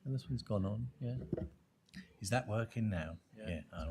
And this one's gone on. Yeah. Is that working now? Yeah. Yeah.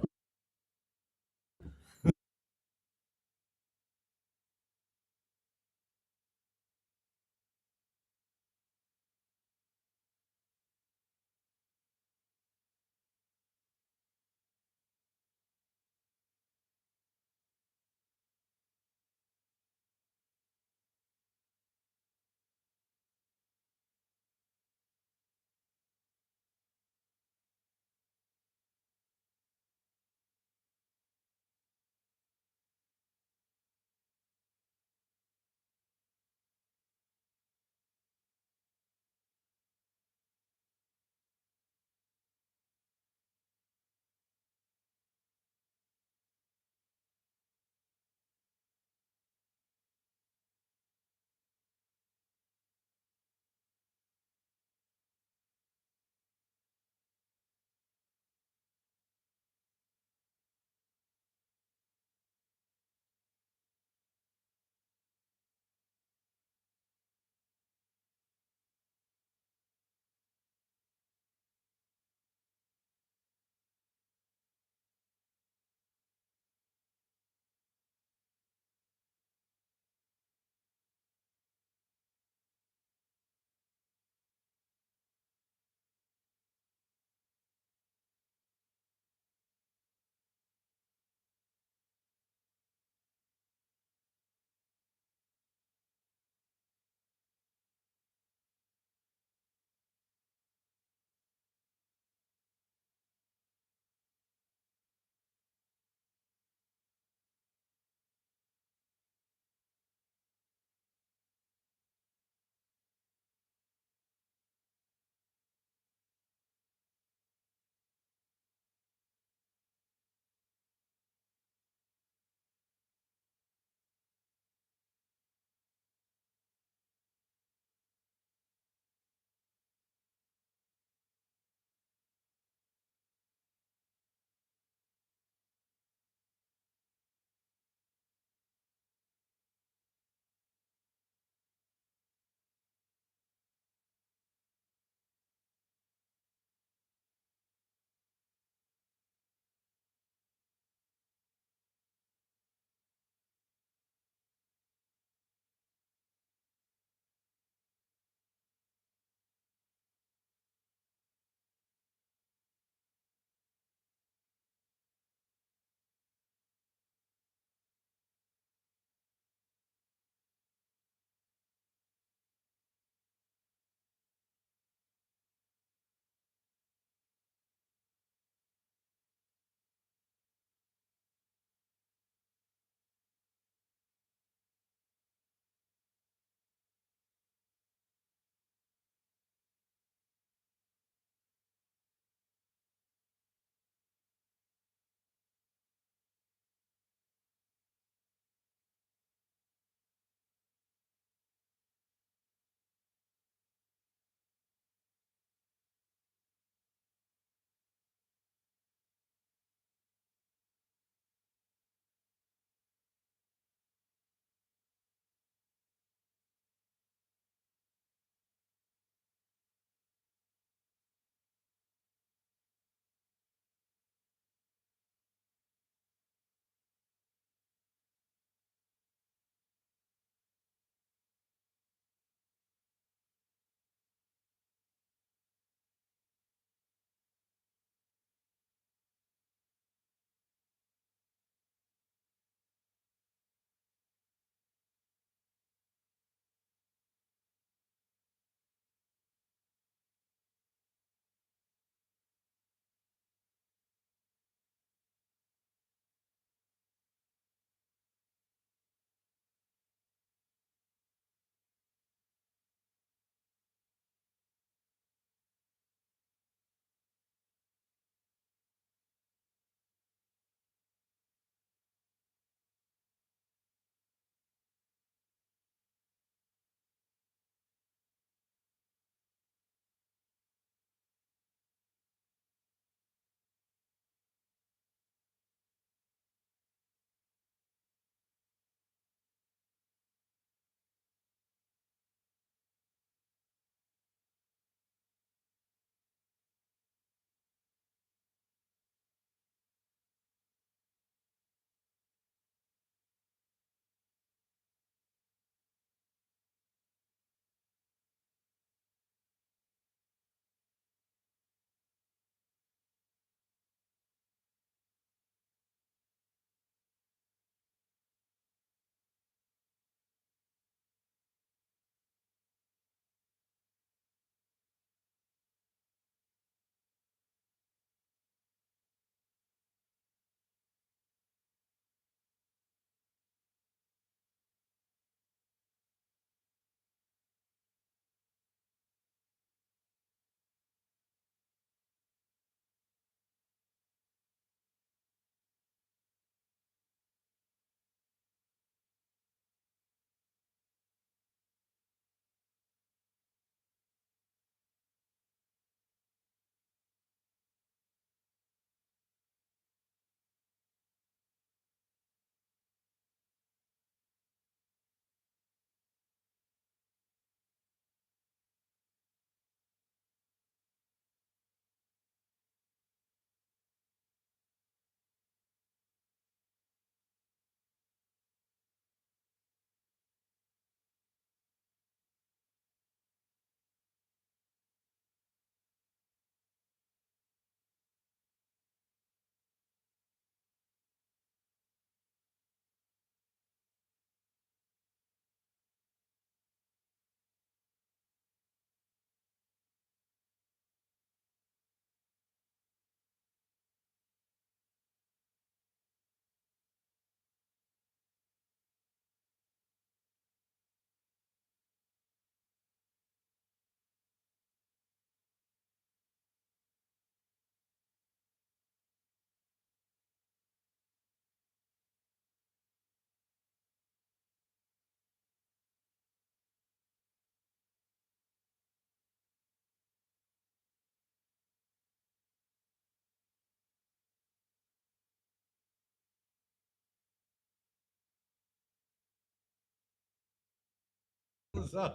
So,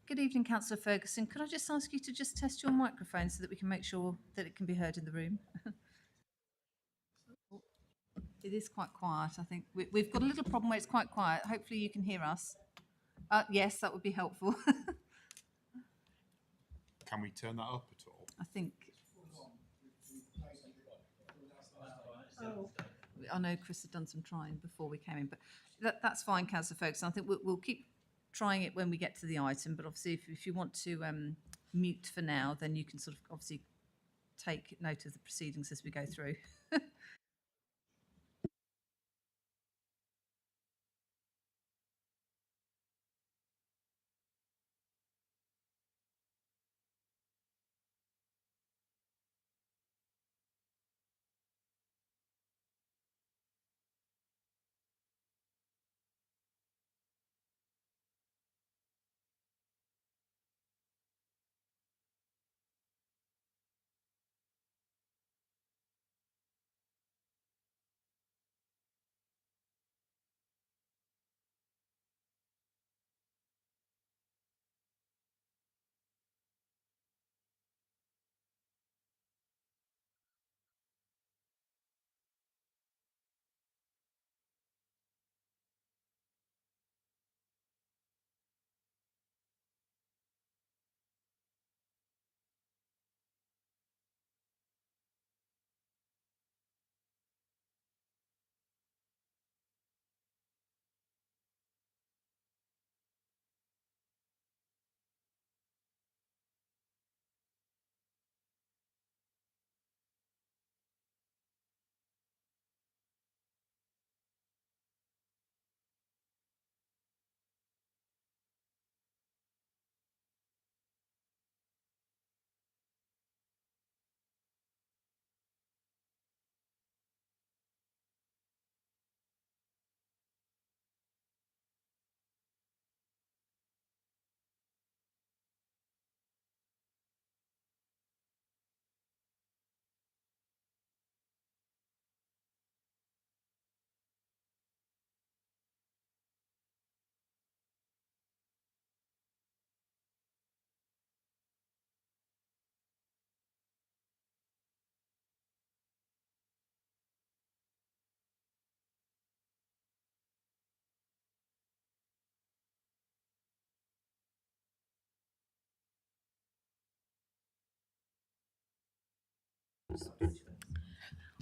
Good evening, Councillor Ferguson. Could I just ask you to just test your microphone so that we can make sure that it can be heard in the room? It is quite quiet. I think we've got a little problem where it's quite quiet. Hopefully you can hear us. Yes, that would be helpful. Can we turn that up at all? I think. I know Chris had done some trying before we came in, but that's fine, Councillor Ferguson. I think we'll keep trying it when we get to the item, but obviously if you want to mute for now, then you can sort of obviously take note of the proceedings as we go through.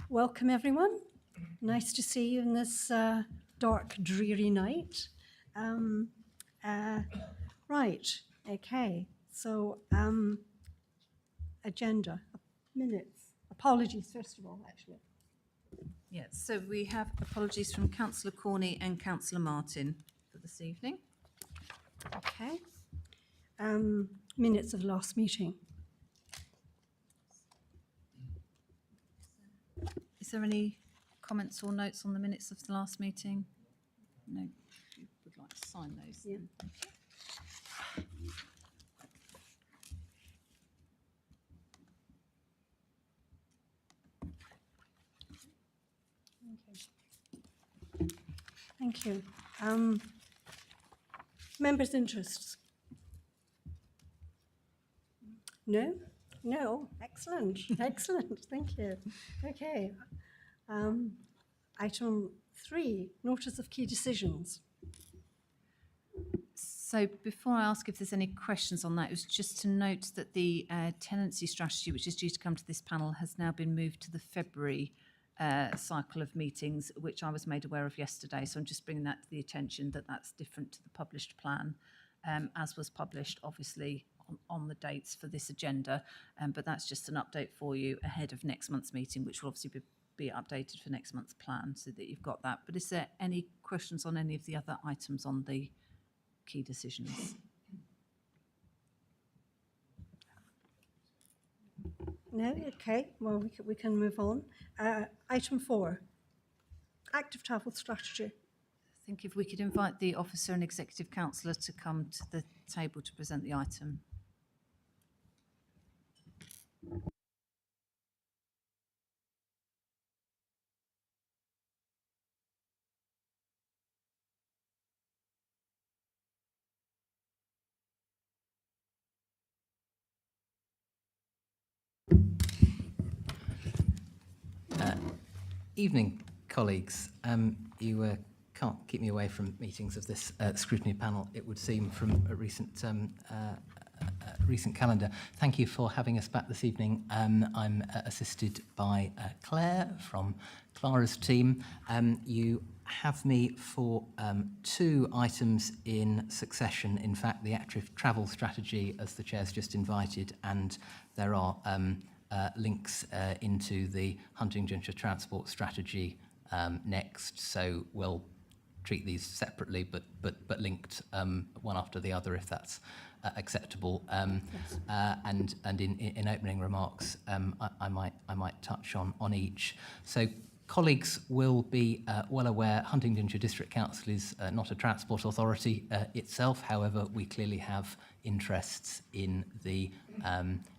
Welcome, everyone. Nice to see you in this dark, dreary night. Right, okay. So, agenda, minutes. Apologies, first of all, actually. Yeah, so we have apologies from Councillor Corney and Councillor Martin for this evening. Okay. Minutes of last meeting. Is there any comments or notes on the minutes of the last meeting? No, if you would like to sign those. Yeah. Then. Thank you. Thank you. Members' interests? No? No? Excellent. Excellent. Thank you. Okay. Item 3, notice of key decisions. So before I ask if there's any questions on that, it was just to note that the tenancy strategy, which is due to come to this panel, has now been moved to the February cycle of meetings, which I was made aware of yesterday. So I'm just bringing that to the attention that that's different to the published plan, as was published, obviously, on the dates for this agenda. But that's just an update for you ahead of next month's meeting, which will obviously be updated for next month's plan so that you've got that. But is there any questions on any of the other items on the key decisions? No? Okay. Well, we can move on. Item 4, active travel strategy. I think if we could invite the officer and executive councillor to come to the table to present the item. Evening, colleagues. You can't keep me away from meetings of this scrutiny panel, it would seem, from a recent calendar. Thank you for having us back this evening. I'm assisted by Claire from Clara's team. You have me for 2 items in succession. In fact, the active travel strategy, as the chair's just invited, and there are links into the Huntingdonshire transport strategy next. So we'll treat these separately, but linked one after the other, if that's acceptable. Yes. And in opening remarks, I might touch on each. So colleagues will be well aware Huntingdonshire District Council is not a transport authority itself. However, we clearly have interests in the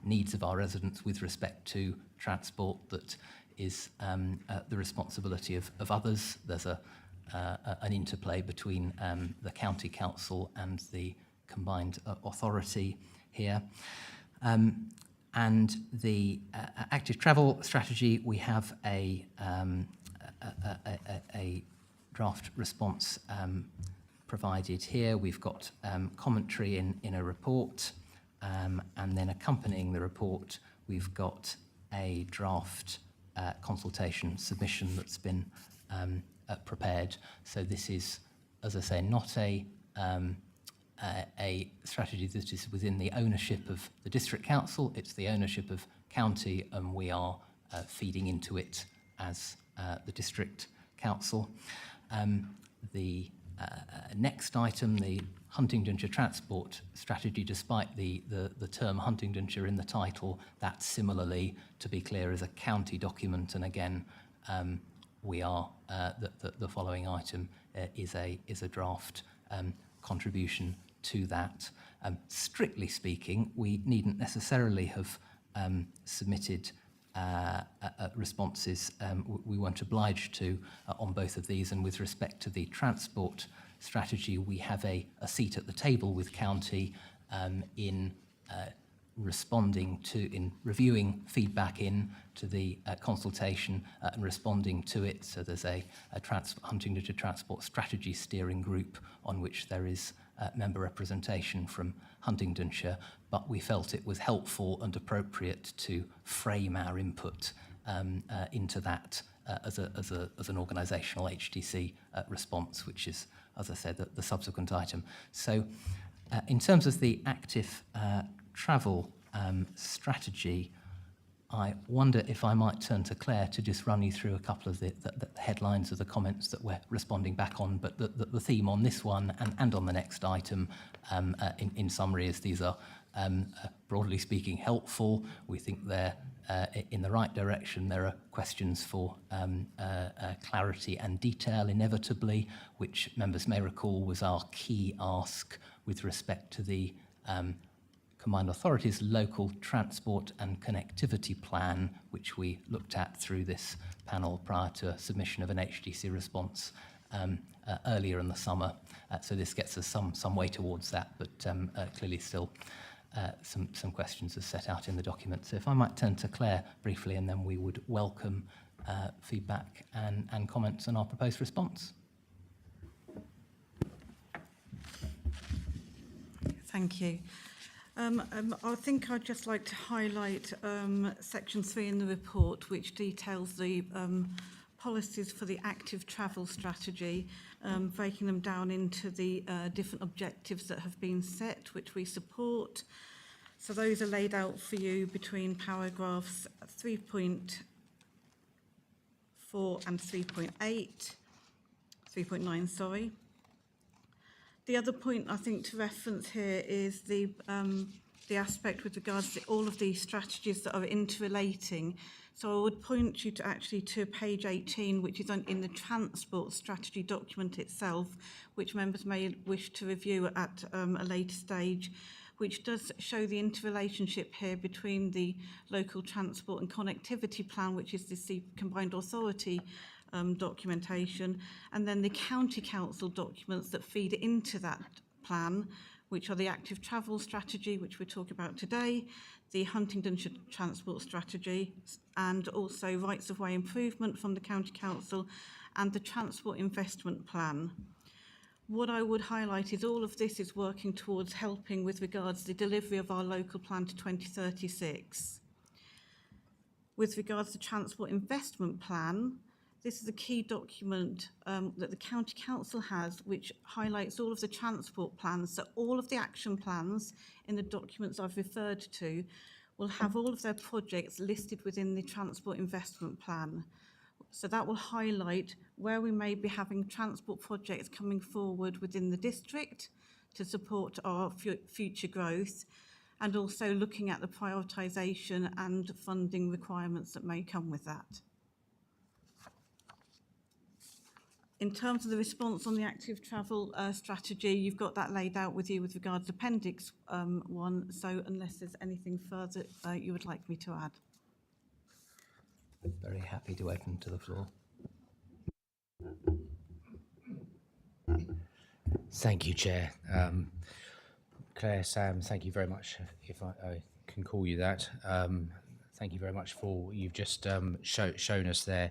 needs of our residents with respect to transport that is the responsibility of others. There's an interplay between the county council and the combined authority here. And the active travel strategy, we have a draft response provided here. We've got commentary in a report, and then accompanying the report, we've got a draft consultation submission that's been prepared. So this is, as I say, not a strategy that is within the ownership of the district council. It's the ownership of county, and we are feeding into it as the district council. The next item, the Huntingdonshire transport strategy, despite the term Huntingdonshire in the title, that similarly, to be clear, is a county document. And again, we are the following item is a draft contribution to that. Strictly speaking, we needn't necessarily have submitted responses. We weren't obliged to on both of these, and with respect to the transport strategy, we have a seat at the table with county in responding to, in reviewing feedback in to the consultation and responding to it. So there's a Huntingdonshire Transport Strategy Steering Group on which there is member representation from Huntingdonshire, but we felt it was helpful and appropriate to frame our input into that as an organisational HDC response, which is, as I said, the subsequent item. So in terms of the active travel strategy, I wonder if I might turn to Claire to just run you through a couple of the headlines of the comments that we're responding back on. But the theme on this one and on the next item, in summary, is these are, broadly speaking, helpful. We think they're in the right direction. There are questions for clarity and detail, inevitably, which members may recall was our key ask with respect to the Combined Authorities Local Transport and Connectivity Plan, which we looked at through this panel prior to submission of an HDC response earlier in the summer. So this gets us some way towards that, but clearly still some questions are set out in the document. So if I might turn to Claire briefly, and then we would welcome feedback and comments on our proposed response. Thank you. I think I'd just like to highlight section 3 in the report, which details the policies for the active travel strategy, breaking them down into the different objectives that have been set, which we support. So those are laid out for you between paragraphs 3.4 and 3.9, sorry. The other point I think to reference here is the aspect with regards to all of these strategies that are interrelating. So I would point you to page 18, which is in the transport strategy document itself, which members may wish to review at a later stage, which does show the interrelationship here between the local transport and connectivity plan, which is the combined authority documentation, and then the county council documents that feed into that plan, which are the active travel strategy, which we're talking about today, the Huntingdonshire transport strategy, and also rights of way improvement from the county council, and the transport investment plan. What I would highlight is all of this is working towards helping with regards to the delivery of our local plan to 2036. With regards to transport investment plan, this is a key document that the County Council has, which highlights all of the transport plans. So all of the action plans in the documents I've referred to will have all of their projects listed within the transport investment plan. So that will highlight where we may be having transport projects coming forward within the district to support our future growth, and also looking at the prioritisation and funding requirements that may come with that. In terms of the response on the active travel strategy, you've got that laid out with you with regards to Appendix 1, so unless there's anything further you would like me to add. Very happy to open to the floor. Thank you, Chair. Claire, Sam, thank you very much, if I can call you that. Thank you very much for what you've just shown us there.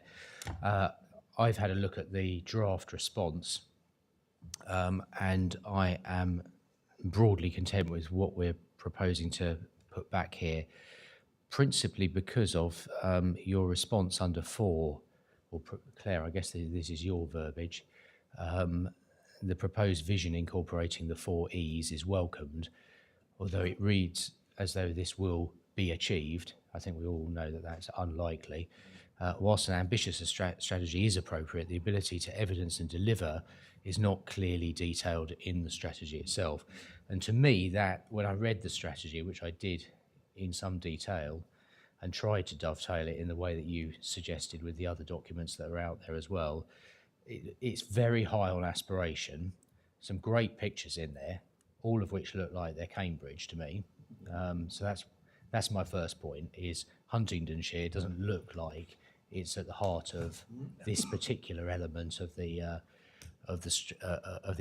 I've had a look at the draft response, and I am broadly content with what we're proposing to put back here, principally because of your response under 4, or Claire, I guess this is your verbiage. The proposed vision incorporating the 4 E's is welcomed, although it reads as though this will be achieved. I think we all know that that's unlikely. Whilst an ambitious strategy is appropriate, the ability to evidence and deliver is not clearly detailed in the strategy itself. And to me, that when I read the strategy, which I did in some detail, and tried to dovetail it in the way that you suggested with the other documents that are out there as well, it's very high on aspiration, some great pictures in there, all of which look like they're Cambridge to me. So that's my first point, is Huntingdonshire doesn't look like it's at the heart of this particular element of the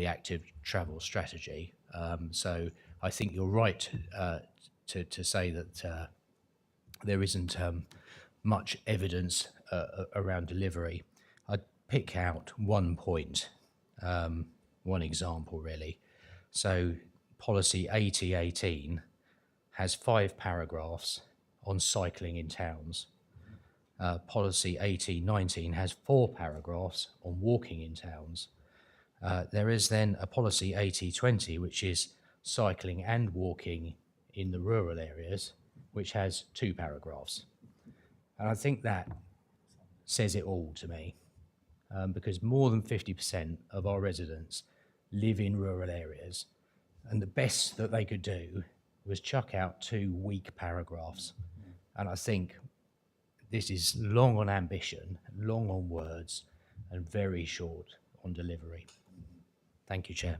active travel strategy. So I think you're right to say that there isn't much evidence around delivery. I'd pick out one point, one example really. So policy 8018 has 5 paragraphs on cycling in towns. Policy 8019 has 4 paragraphs on walking in towns. There is then a policy 8020, which is cycling and walking in the rural areas, which has 2 paragraphs. And I think that says it all to me, because more than 50% of our residents live in rural areas, and the best that they could do was chuck out 2 weak paragraphs. And I think this is long on ambition, long on words, and very short on delivery. Thank you, Chair.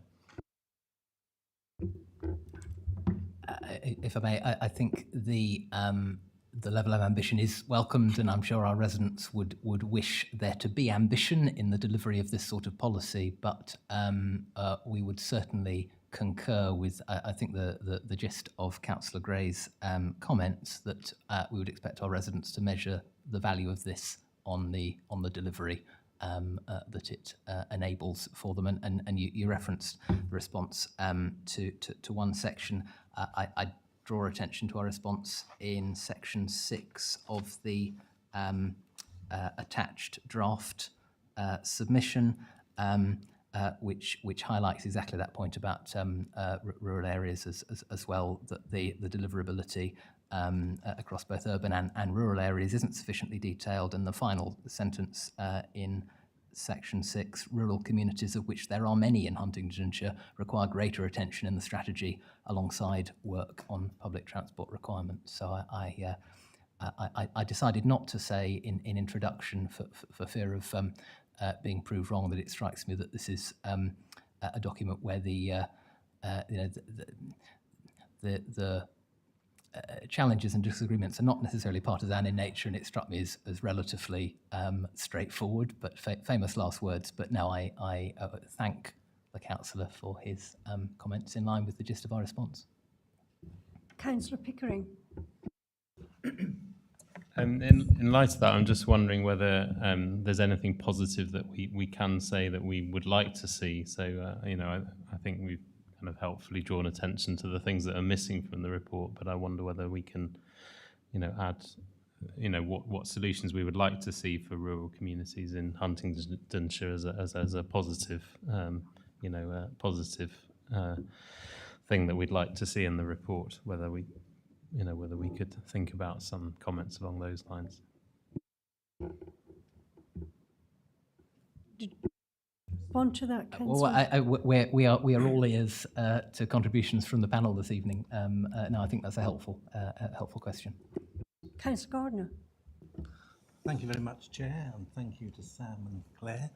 If I may, I think the level of ambition is welcomed, and I'm sure our residents would wish there to be ambition in the delivery of this sort of policy. But we would certainly concur with, I think, the gist of Councillor Gray's comments, that we would expect our residents to measure the value of this on the delivery that it enables for them. And you referenced the response to one section. I draw attention to our response in section 6 of the attached draft submission, which highlights exactly that point about rural areas as well, that the deliverability across both urban and rural areas isn't sufficiently detailed. And the final sentence in section 6, rural communities, of which there are many in Huntingdonshire, require greater attention in the strategy alongside work on public transport requirements. So I decided not to say in introduction for fear of being proved wrong, that it strikes me that this is a document where the challenges and disagreements are not necessarily partisan in nature, and it struck me as relatively straightforward. But famous last words. But no, I thank the councillor for his comments in line with the gist of our response. Councillor Pickering. In light of that, I'm just wondering whether there's anything positive that we can say that we would like to see. So, I think we've kind of helpfully drawn attention to the things that are missing from the report, but I wonder whether we can, add, what solutions we would like to see for rural communities in Huntingdonshire as a positive, positive thing that we'd like to see in the report, whether we could think about some comments along those lines. Respond to that, Well, Councillor. we are all ears to contributions from the panel this evening. No, I think that's a helpful question. Councillor Gardner. Thank you very much, Chair, and thank you to Sam and Claire.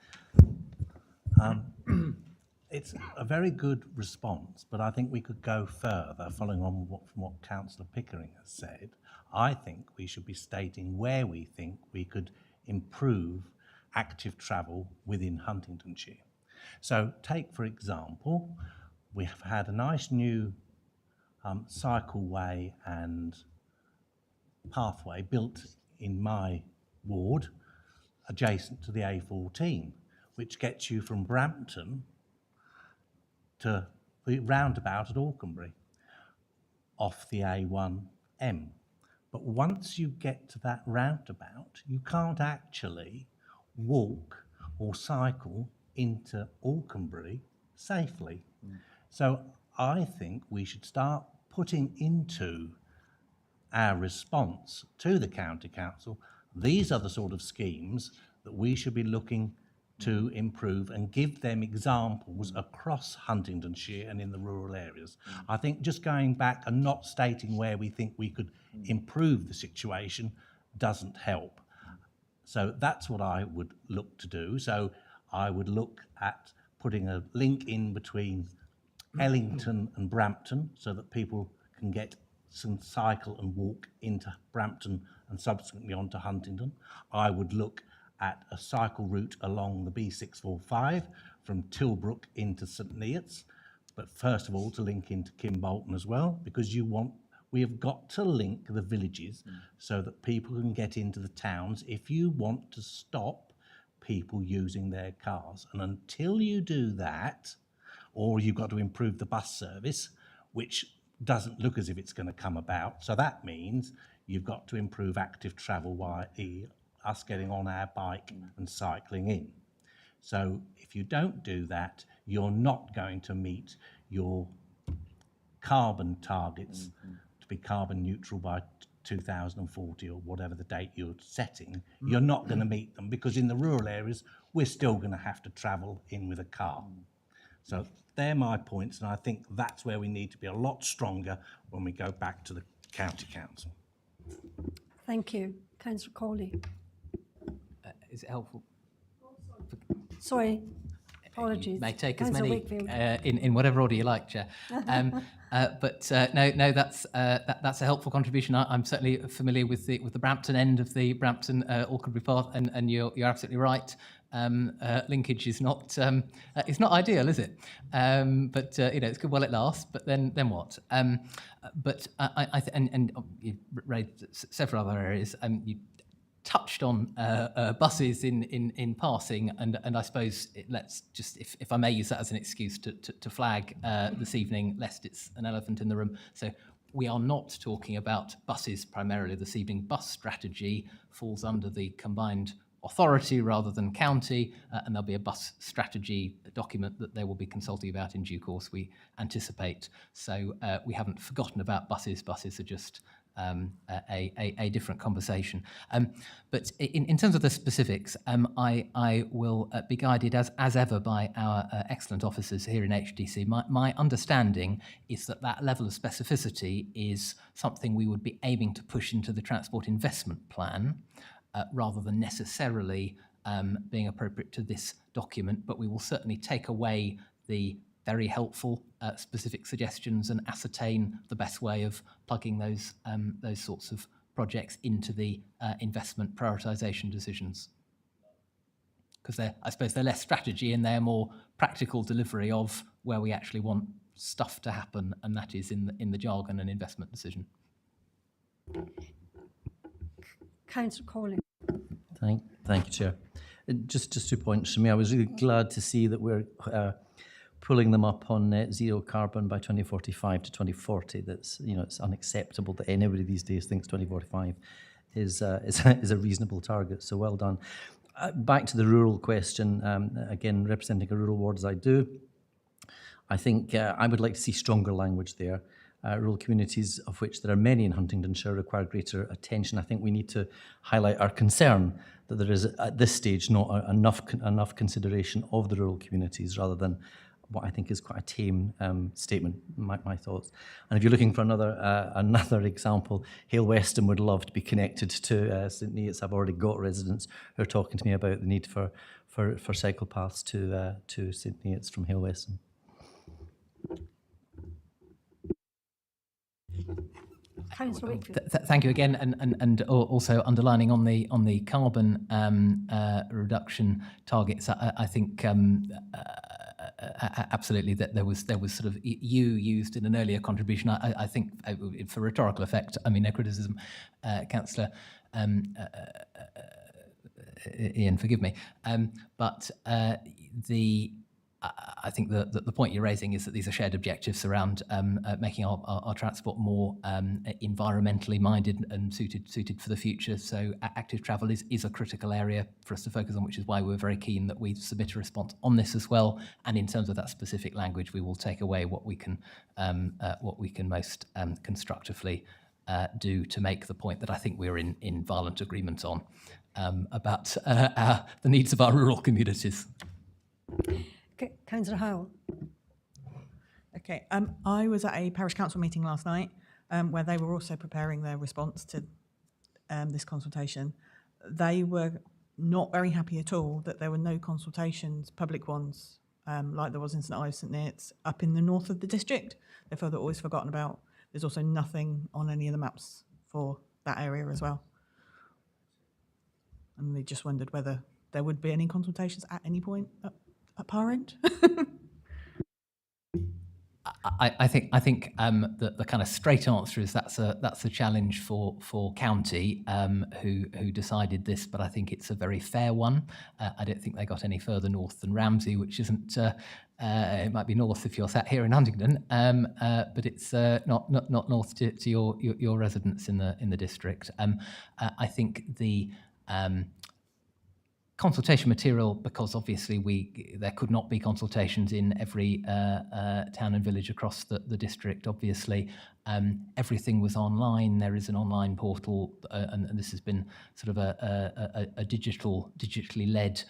It's a very good response, but I think we could go further, following on from what Councillor Pickering has said. I think we should be stating where we think we could improve active travel within Huntingdonshire. So take, for example, we have had a nice new cycleway and pathway built in my ward adjacent to the A14, which gets you from Brampton to the roundabout at Auchenbury off the A1M. But once you get to that roundabout, you can't actually walk or cycle into Auchenbury safely. So I think we should start putting into our response to the County Council, these are the sort of schemes that we should be looking to improve, and give them examples across Huntingdonshire and in the rural areas. I think just going back and not stating where we think we could improve the situation doesn't help. So that's what I would look to do. So I would look at putting a link in between Ellington and Brampton so that people can get some cycle and walk into Brampton and subsequently onto Huntingdon. I would look at a cycle route along the B645 from Tilbrook into St Neots, but first of all to link into Kimbolton as well, because we have got to link the villages so that people can get into the towns if you want to stop people using their cars. And until you do that, or you've got to improve the bus service, which doesn't look as if it's going to come about. So that means you've got to improve active travel, i.e. us getting on our bike and cycling in. So if you don't do that, you're not going to meet your carbon targets to be carbon neutral by 2040 or whatever the date you're setting. You're not going to meet them because in the rural areas, we're still going to have to travel in with a car. So they're my points, and I think that's where we need to be a lot stronger when we go back to the county council. Thank you. Councillor Cawley. Is it helpful? Sorry, apologies. You may take as Councillor many Wakefield. in whatever order you like, Chair. No, that's a helpful contribution. I'm certainly familiar with the Brampton end of the Brampton Alconbury path, and you're absolutely right. Linkage is not it's not ideal, is it? But it's good while it lasts. But then what? You raised several other areas. You touched on buses in passing, and I suppose let's just, if I may use that as an excuse to flag this evening, lest it's an elephant in the room. So we are not talking about buses primarily this evening. Bus strategy falls under the combined authority rather than county, and there'll be a bus strategy document that they will be consulting about in due course, we anticipate. So we haven't forgotten about buses. Buses are just a different conversation. But in terms of the specifics, I will be guided as ever by our excellent officers here in HDC. My understanding is that level of specificity is something we would be aiming to push into the transport investment plan rather than necessarily being appropriate to this document, but we will certainly take away the very helpful specific suggestions and ascertain the best way of plugging those sorts of projects into the investment prioritisation decisions. Because I suppose they're less strategy and they're more practical delivery of where we actually want stuff to happen, and that is in the jargon and investment decision. Councillor Cawley. Thank you, Chair. Just 2 points from me. I was really glad to see that we're pulling them up on net zero carbon by 2045 to 2040. That's, it's unacceptable that anybody these days thinks 2045 is a reasonable target. So well done. Back to the rural question. Again, representing a rural ward as I do, I think I would like to see stronger language there. Rural communities, of which there are many in Huntingdonshire, require greater attention. I think we need to highlight our concern that there is, at this stage, not enough consideration of the rural communities, rather than what I think is quite a tame statement, my thoughts. And if you're looking for another example, Hale Weston would love to be connected to St Neots. I've already got residents who are talking to me about the need for cycle paths to St Neots from Hale Weston. Councillor Wakefield. Thank you again, and also underlining on the carbon reduction targets. I think absolutely that there was sort of you used in an earlier contribution. I think for rhetorical effect. I mean, no criticism, Councillor Ian. Forgive me, but I think the point you're raising is that these are shared objectives around making our transport more environmentally minded and suited for the future. So active travel is a critical area for us to focus on, which is why we're very keen that we submit a response on this as well. And in terms of that specific language, we will take away what we can most constructively do to make the point that I think we're in violent agreement on about the needs of our rural communities. Councillor Howell. Okay, I was at a parish council meeting last night where they were also preparing their response to this consultation. They were not very happy at all that there were no consultations, public ones, like there was in St Ives, St Neots, up in the north of the district. They felt they're always forgotten about. There's also nothing on any of the maps for that area as well. And they just wondered whether there would be any consultations at any point at our end. I think the kind of straight answer is that's a challenge for county who decided this, but I think it's a very fair one. I don't think they got any further north than Ramsey, which isn't. It might be north if you're sat here in Huntingdon, but it's not north to your residents in the district. I think the consultation material, because obviously there could not be consultations in every town and village across the district, obviously. Everything was online. There is an online portal, and this has been sort of a digitally led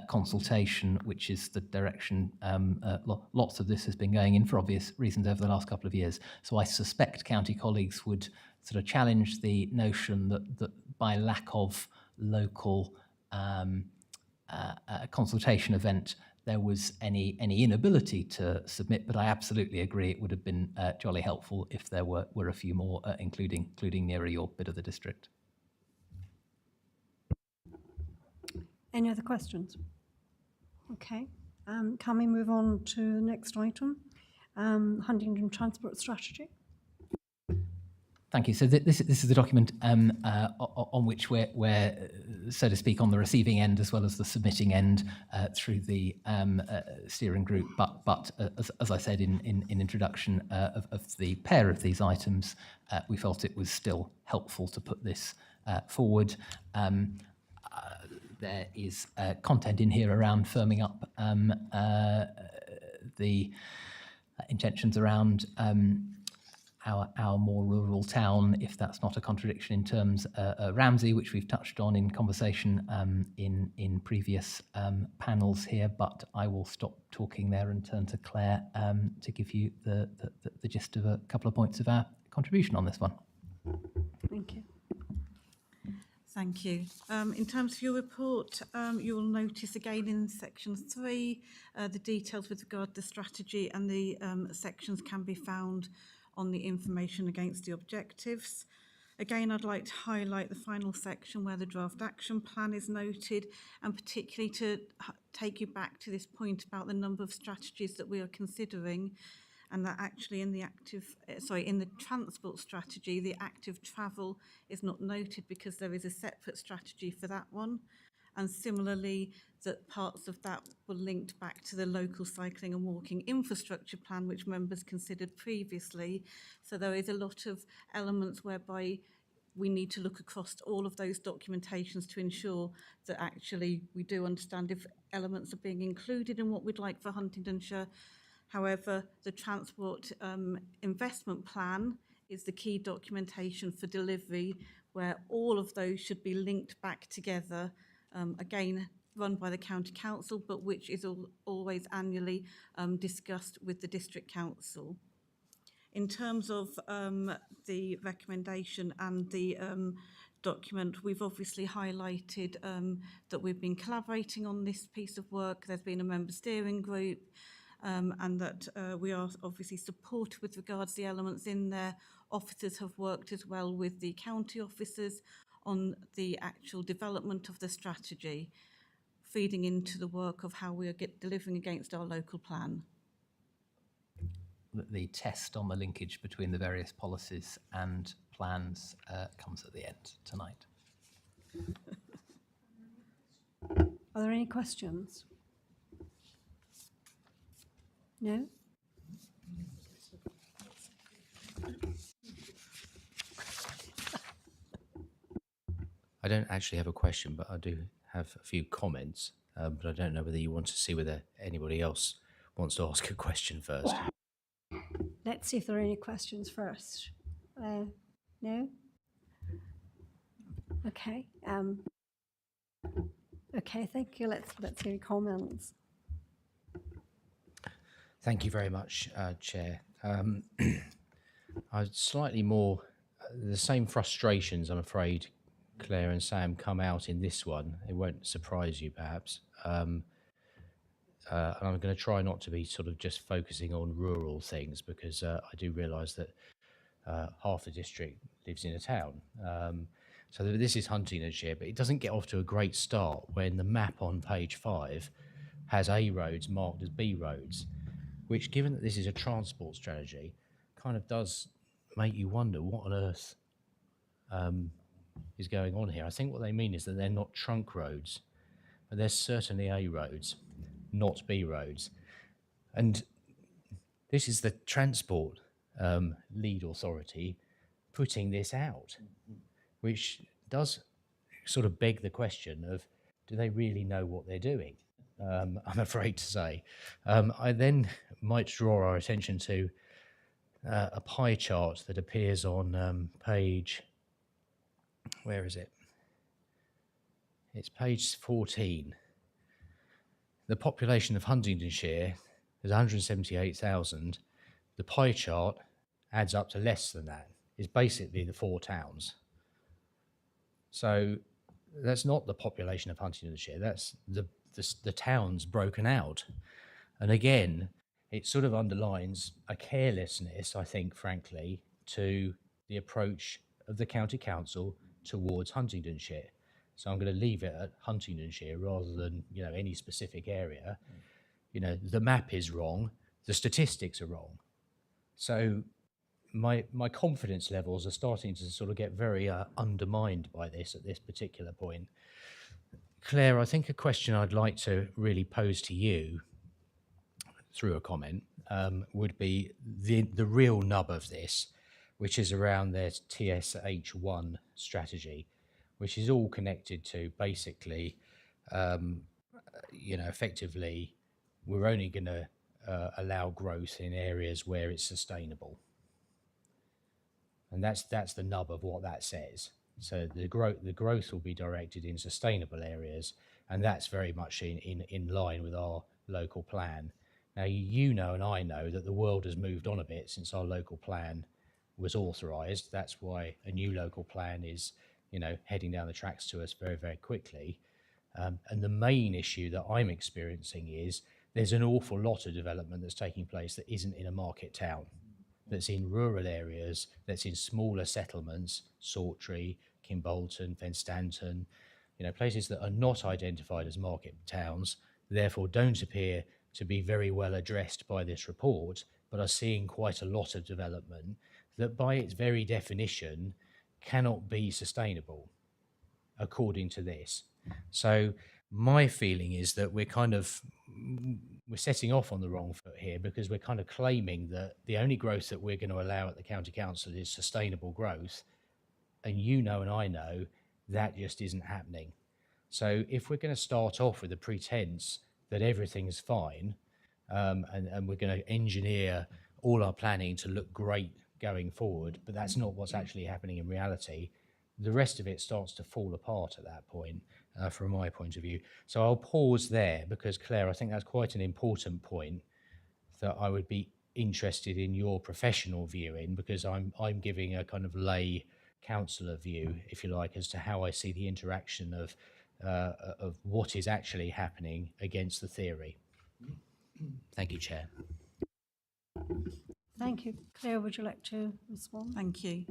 consultation, which is the direction lots of this has been going in for obvious reasons over the last couple of years. So I suspect county colleagues would sort of challenge the notion that by lack of local consultation event there was any inability to submit, but I absolutely agree it would have been jolly helpful if there were a few more, including nearer your bit of the district. Any other questions? Okay, can we move on to the next item? Huntingdon Transport Strategy. Thank you. So this is the document on which we're, so to speak, on the receiving end as well as the submitting end through the steering group. But as I said in introduction of the pair of these items, we felt it was still helpful to put this forward. There is content in here around firming up the intentions around our more rural town, if that's not a contradiction in terms Ramsey, which we've touched on in conversation in previous panels here, but I will stop talking there and turn to Claire to give you the gist of a couple of points of our contribution on this one. Thank you. Thank you. In terms of your report, you will notice again in section 3, the details with regard to the strategy, and the sections can be found on the information against the objectives. Again, I'd like to highlight the final section where the draft action plan is noted, and particularly to take you back to this point about the number of strategies that we are considering, and that actually in the transport strategy, the active travel is not noted because there is a separate strategy for that one. And similarly, that parts of that were linked back to the local cycling and walking infrastructure plan, which members considered previously. So there is a lot of elements whereby we need to look across all of those documentations to ensure that actually we do understand if elements are being included in what we'd like for Huntingdonshire. However, the transport investment plan is the key documentation for delivery, where all of those should be linked back together, again, run by the County Council, but which is always annually discussed with the District Council. In terms of the recommendation and the document, we've obviously highlighted that we've been collaborating on this piece of work. There's been a member steering group, and that we are obviously supportive with regards to the elements in there. Officers have worked as well with the county officers on the actual development of the strategy, feeding into the work of how we are delivering against our local plan. The test on the linkage between the various policies and plans comes at the end tonight. Are there any questions? No? I don't actually have a question, but I do have a few comments. But I don't know whether you want to see whether anybody else wants to ask a question first. Let's see if there are any questions first. No? Okay. Okay, thank you. Let's hear comments. Thank you very much, Chair. I slightly more, the same frustrations, I'm afraid, Claire and Sam, come out in this one. It won't surprise you, perhaps. And I'm going to try not to be sort of just focusing on rural things, because I do realise that half the district lives in a town. So this is Huntingdonshire, but it doesn't get off to a great start when the map on page 5 has A roads marked as B roads, which, given that this is a transport strategy, kind of does make you wonder what on earth is going on here. I think what they mean is that they're not trunk roads, but they're certainly A roads, not B roads. And this is the transport lead authority putting this out, which does sort of beg the question of, do they really know what they're doing? I'm afraid to say. I then might draw our attention to a pie chart that appears on page, where is it? It's page 14. The population of Huntingdonshire is 178,000. The pie chart adds up to less than that. It's basically the 4 towns. So that's not the population of Huntingdonshire, that's the towns broken out. And again, it sort of underlines a carelessness, I think, frankly, to the approach of the county council towards Huntingdonshire. So I'm going to leave it at Huntingdonshire rather than, you know, any specific area. You know, the map is wrong, the statistics are wrong. So my confidence levels are starting to sort of get very undermined by this at this particular point. Claire, I think a question I'd like to really pose to you through a comment would be the real nub of this, which is around their TSH1 strategy, which is all connected to basically, you know, effectively, we're only going to allow growth in areas where it's sustainable. And that's the nub of what that says. So the growth will be directed in sustainable areas, and that's very much in line with our local plan. Now, you know and I know that the world has moved on a bit since our local plan was authorised. That's why a new local plan is, you know, heading down the tracks to us very, very quickly. And the main issue that I'm experiencing is there's an awful lot of development that's taking place that isn't in a market town, that's in rural areas, that's in smaller settlements, Sawtry, Kimbolton, Fenstanton, you know, places that are not identified as market towns, therefore don't appear to be very well addressed by this report, but are seeing quite a lot of development that by its very definition cannot be sustainable, according to this. So my feeling is that we're setting off on the wrong foot here, because we're kind of claiming that the only growth that we're going to allow at the county council is sustainable growth. And you know and I know that just isn't happening. So if we're going to start off with a pretense that everything's fine, and we're going to engineer all our planning to look great going forward, but that's not what's actually happening in reality, the rest of it starts to fall apart at that point, from my point of view. So I'll pause there, because Claire, I think that's quite an important point that I would be interested in your professional view in, because I'm giving a kind of lay councillor view, if you like, as to how I see the interaction of what is actually happening against the theory. Thank you, Chair. Thank you. Claire, would you like to respond? Thank you.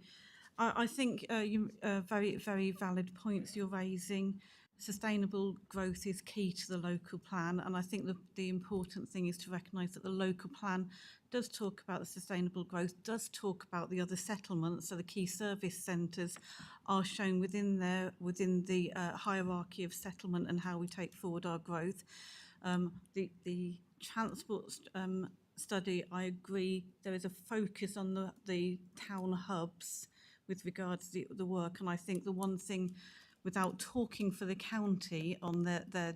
I think you very, very valid points you're raising. Sustainable growth is key to the local plan, and I think the important thing is to recognise that the local plan does talk about the sustainable growth, does talk about the other settlements, so the key service centres are shown within the hierarchy of settlement and how we take forward our growth. The transport study, I agree, there is a focus on the town hubs with regards to the work, and I think the one thing, without talking for the county on their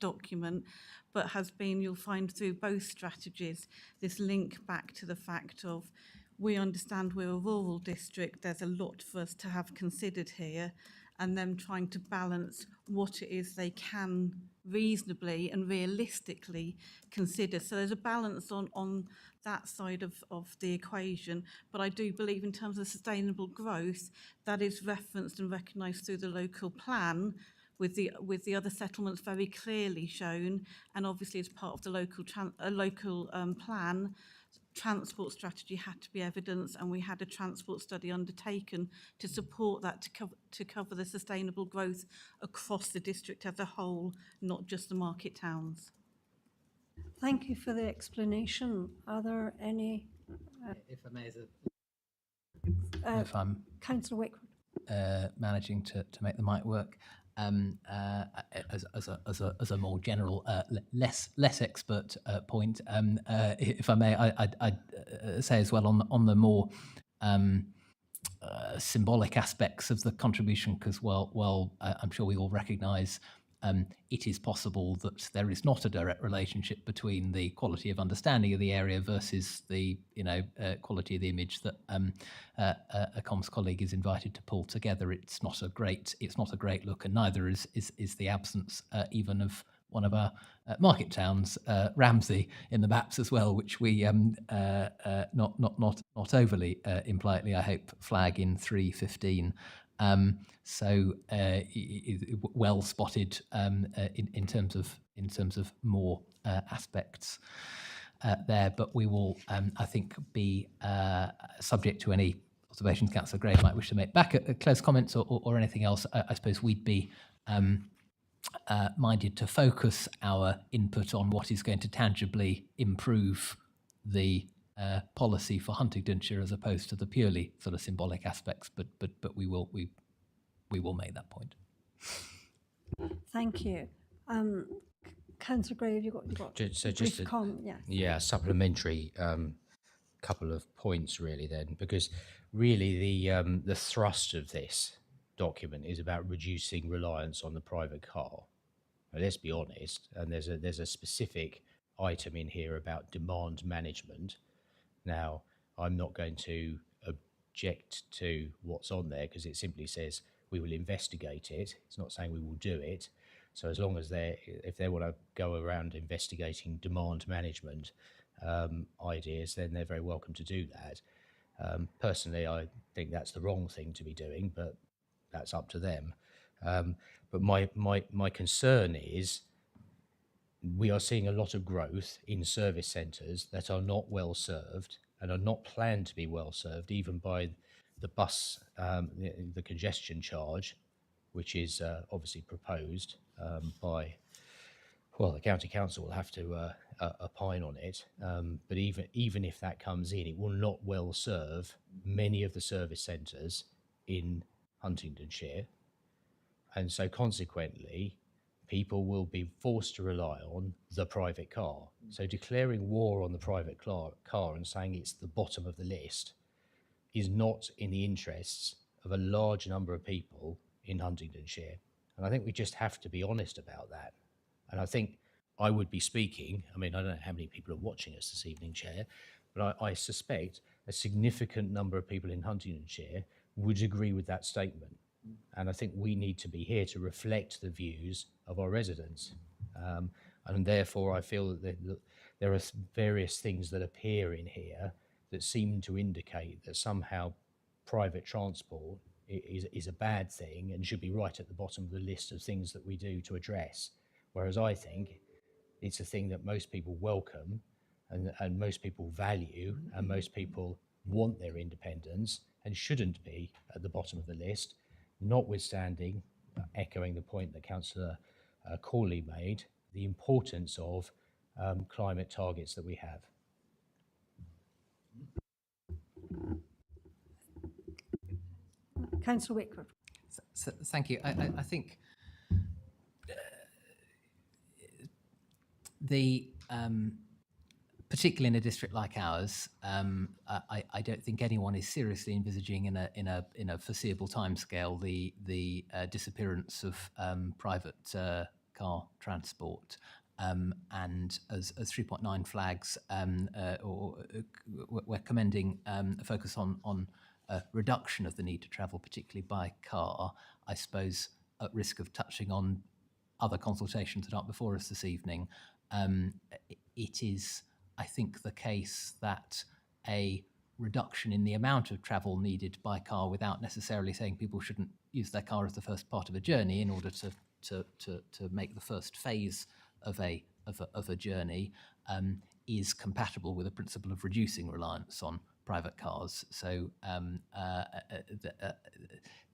document, but has been, you'll find through both strategies, this link back to the fact of, we understand we're a rural district, there's a lot for us to have considered here, and them trying to balance what it is they can reasonably and realistically consider. So there's a balance on that side of the equation, but I do believe in terms of sustainable growth, that is referenced and recognised through the local plan, with the other settlements very clearly shown, and obviously as part of the local plan, transport strategy had to be evidenced, and we had a transport study undertaken to support that, to cover the sustainable growth across the district as a whole, not just the market towns. Thank you for the explanation. Are there any, If I may, uh, if I'm Councillor Wickford? managing to make the mic work. As a more general, less expert point, if I may, I'd say as well on the more symbolic aspects of the contribution, because I'm sure we all recognise it is possible that there is not a direct relationship between the quality of understanding of the area versus the quality of the image that a comms colleague is invited to pull together. It's not a great look, and neither is the absence even of one of our market towns, Ramsey, in the maps as well, which we not overly impolitely, I hope, flag in 315. Well spotted in terms of more aspects there, but we will, I think, be subject to any observations Councillor Gray might wish to make back at close comments or anything else. I suppose we'd be minded to focus our input on what is going to tangibly improve the policy for Huntingdonshire as opposed to the purely sort of symbolic aspects. But we will make that point. Thank you. Councillor Gray, have you got So a just brief comment? Yeah. Yeah, supplementary couple of points really then, because really the thrust of this document is about reducing reliance on the private car. Now, let's be honest, and there's a specific item in here about demand management. Now, I'm not going to object to what's on there because it simply says we will investigate it. It's not saying we will do it. So as long as if they want to go around investigating demand management ideas, then they're very welcome to do that. Personally, I think that's the wrong thing to be doing, but that's up to them. But my concern is we are seeing a lot of growth in service centres that are not well served and are not planned to be well served, even by the bus, the congestion charge, which is obviously proposed by, well, the county council will have to opine on it. But even if that comes in, it will not well serve many of the service centres in Huntingdonshire. And so consequently, people will be forced to rely on the private car. So declaring war on the private car and saying it's the bottom of the list is not in the interests of a large number of people in Huntingdonshire. And I think we just have to be honest about that. And I think I would be speaking, I mean, I don't know how many people are watching us this evening, Chair, but I suspect a significant number of people in Huntingdonshire would agree with that statement. And I think we need to be here to reflect the views of our residents. And therefore, I feel that there are various things that appear in here that seem to indicate that somehow private transport is a bad thing and should be right at the bottom of the list of things that we do to address. Whereas I think it's a thing that most people welcome and most people value and most people want their independence and shouldn't be at the bottom of the list, notwithstanding, echoing the point that Councillor Corley made, the importance of climate targets that we have. Councillor Wickford. So, thank you. I think the particularly in a district like ours, I don't think anyone is seriously envisaging in a foreseeable timescale the disappearance of private car transport. And as 3.9 flags, we're commending a focus on reduction of the need to travel, particularly by car. I suppose at risk of touching on other consultations that aren't before us this evening, it is, I think, the case that a reduction in the amount of travel needed by car, without necessarily saying people shouldn't use their car as the first part of a journey in order to make the first phase of a journey, is compatible with the principle of reducing reliance on private cars. So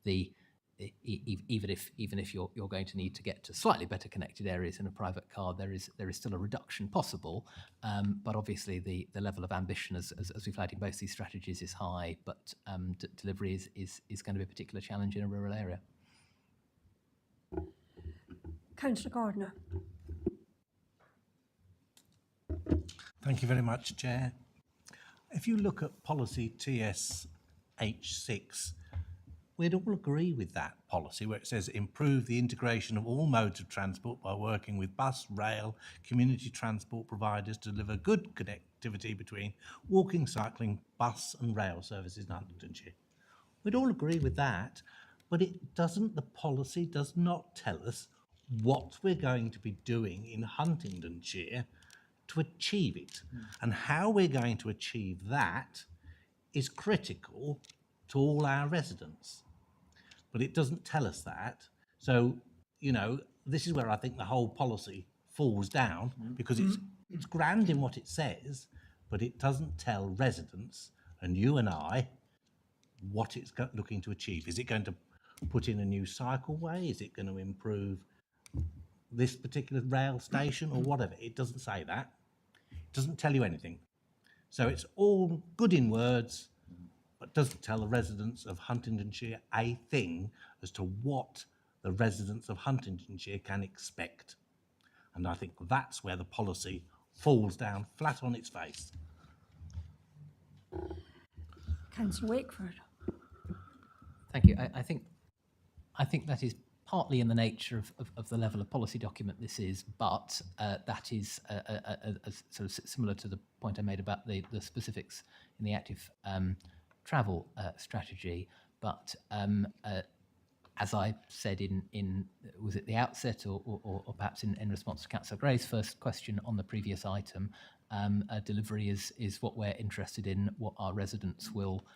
the even if you're going to need to get to slightly better connected areas in a private car, there is still a reduction possible. But obviously the level of ambition, as we've had in both these strategies, is high. But delivery is going to be a particular challenge in a rural area. Councillor Gardner. Thank you very much, Chair. If you look at policy TSH6, we'd all agree with that policy where it says improve the integration of all modes of transport by working with bus, rail, community transport providers to deliver good connectivity between walking, cycling, bus and rail services in Huntingdonshire. We'd all agree with that, but the policy does not tell us what we're going to be doing in Huntingdonshire to achieve it. And how we're going to achieve that is critical to all our residents. But it doesn't tell us that. So, this is where I think the whole policy falls down, because it's grand in what it says, but it doesn't tell residents and you and I what it's looking to achieve. Is it going to put in a new cycleway? Is it going to improve this particular rail station or whatever? It doesn't say that. It doesn't tell you anything. So it's all good in words, but doesn't tell the residents of Huntingdonshire a thing as to what the residents of Huntingdonshire can expect. And I think that's where the policy falls down flat on its face. Councillor Wakeford. Thank you. I think that is partly in the nature of the level of policy document this is, but that is sort of similar to the point I made about the specifics in the active travel strategy. But as I said was it the outset or perhaps in response to Councillor Gray's first question on the previous item, delivery is what we're interested in, what our residents will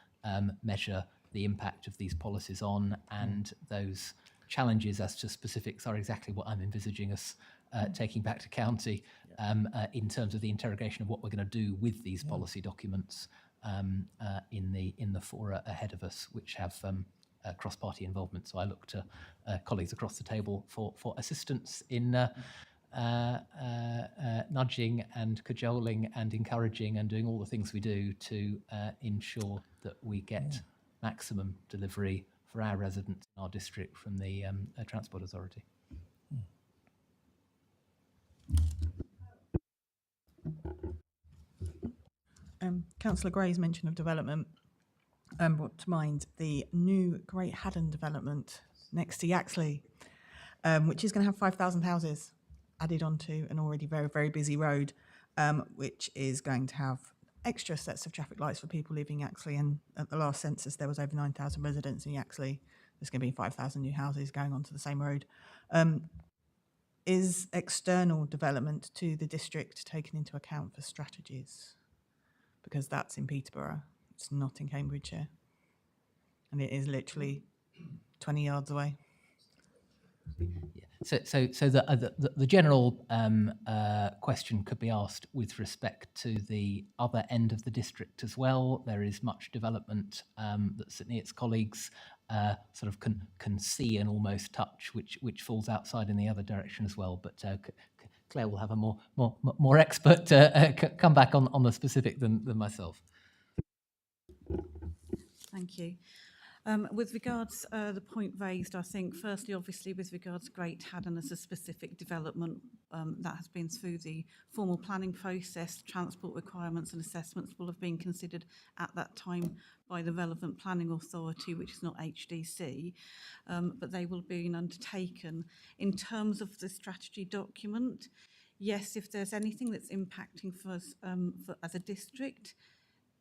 measure the impact of these policies on, and those challenges as to specifics are exactly what I'm envisaging us taking back to county in terms of the interrogation of what we're going to do with these policy documents in the fora ahead of us, which have cross-party involvement. So I look to colleagues across the table for assistance in nudging and cajoling and encouraging and doing all the things we do to ensure that we get maximum delivery for our residents in our district from the Transport Authority. Councillor Gray's mention of development brought to mind the new Great Haddon development next to Yaxley, which is going to have 5,000 houses added onto an already very, very busy road, which is going to have extra sets of traffic lights for people leaving Yaxley. And at the last census, there was over 9,000 residents in Yaxley. There's going to be 5,000 new houses going onto the same road. Is external development to the district taken into account for strategies? Because that's in Peterborough. It's not in Cambridgeshire. And it is literally 20 yards away. So the general question could be asked with respect to the other end of the district as well. There is much development that Sydney, its colleagues, sort of can see and almost touch, which falls outside in the other direction as well. But Claire will have a more expert come back on the specific than myself. Thank you. With regards the point raised, I think firstly, obviously, with regards to Great Haddon as a specific development that has been through the formal planning process, transport requirements and assessments will have been considered at that time by the relevant planning authority, which is not HDC, but they will be undertaken. In terms of the strategy document, yes, if there's anything that's impacting for us as a district,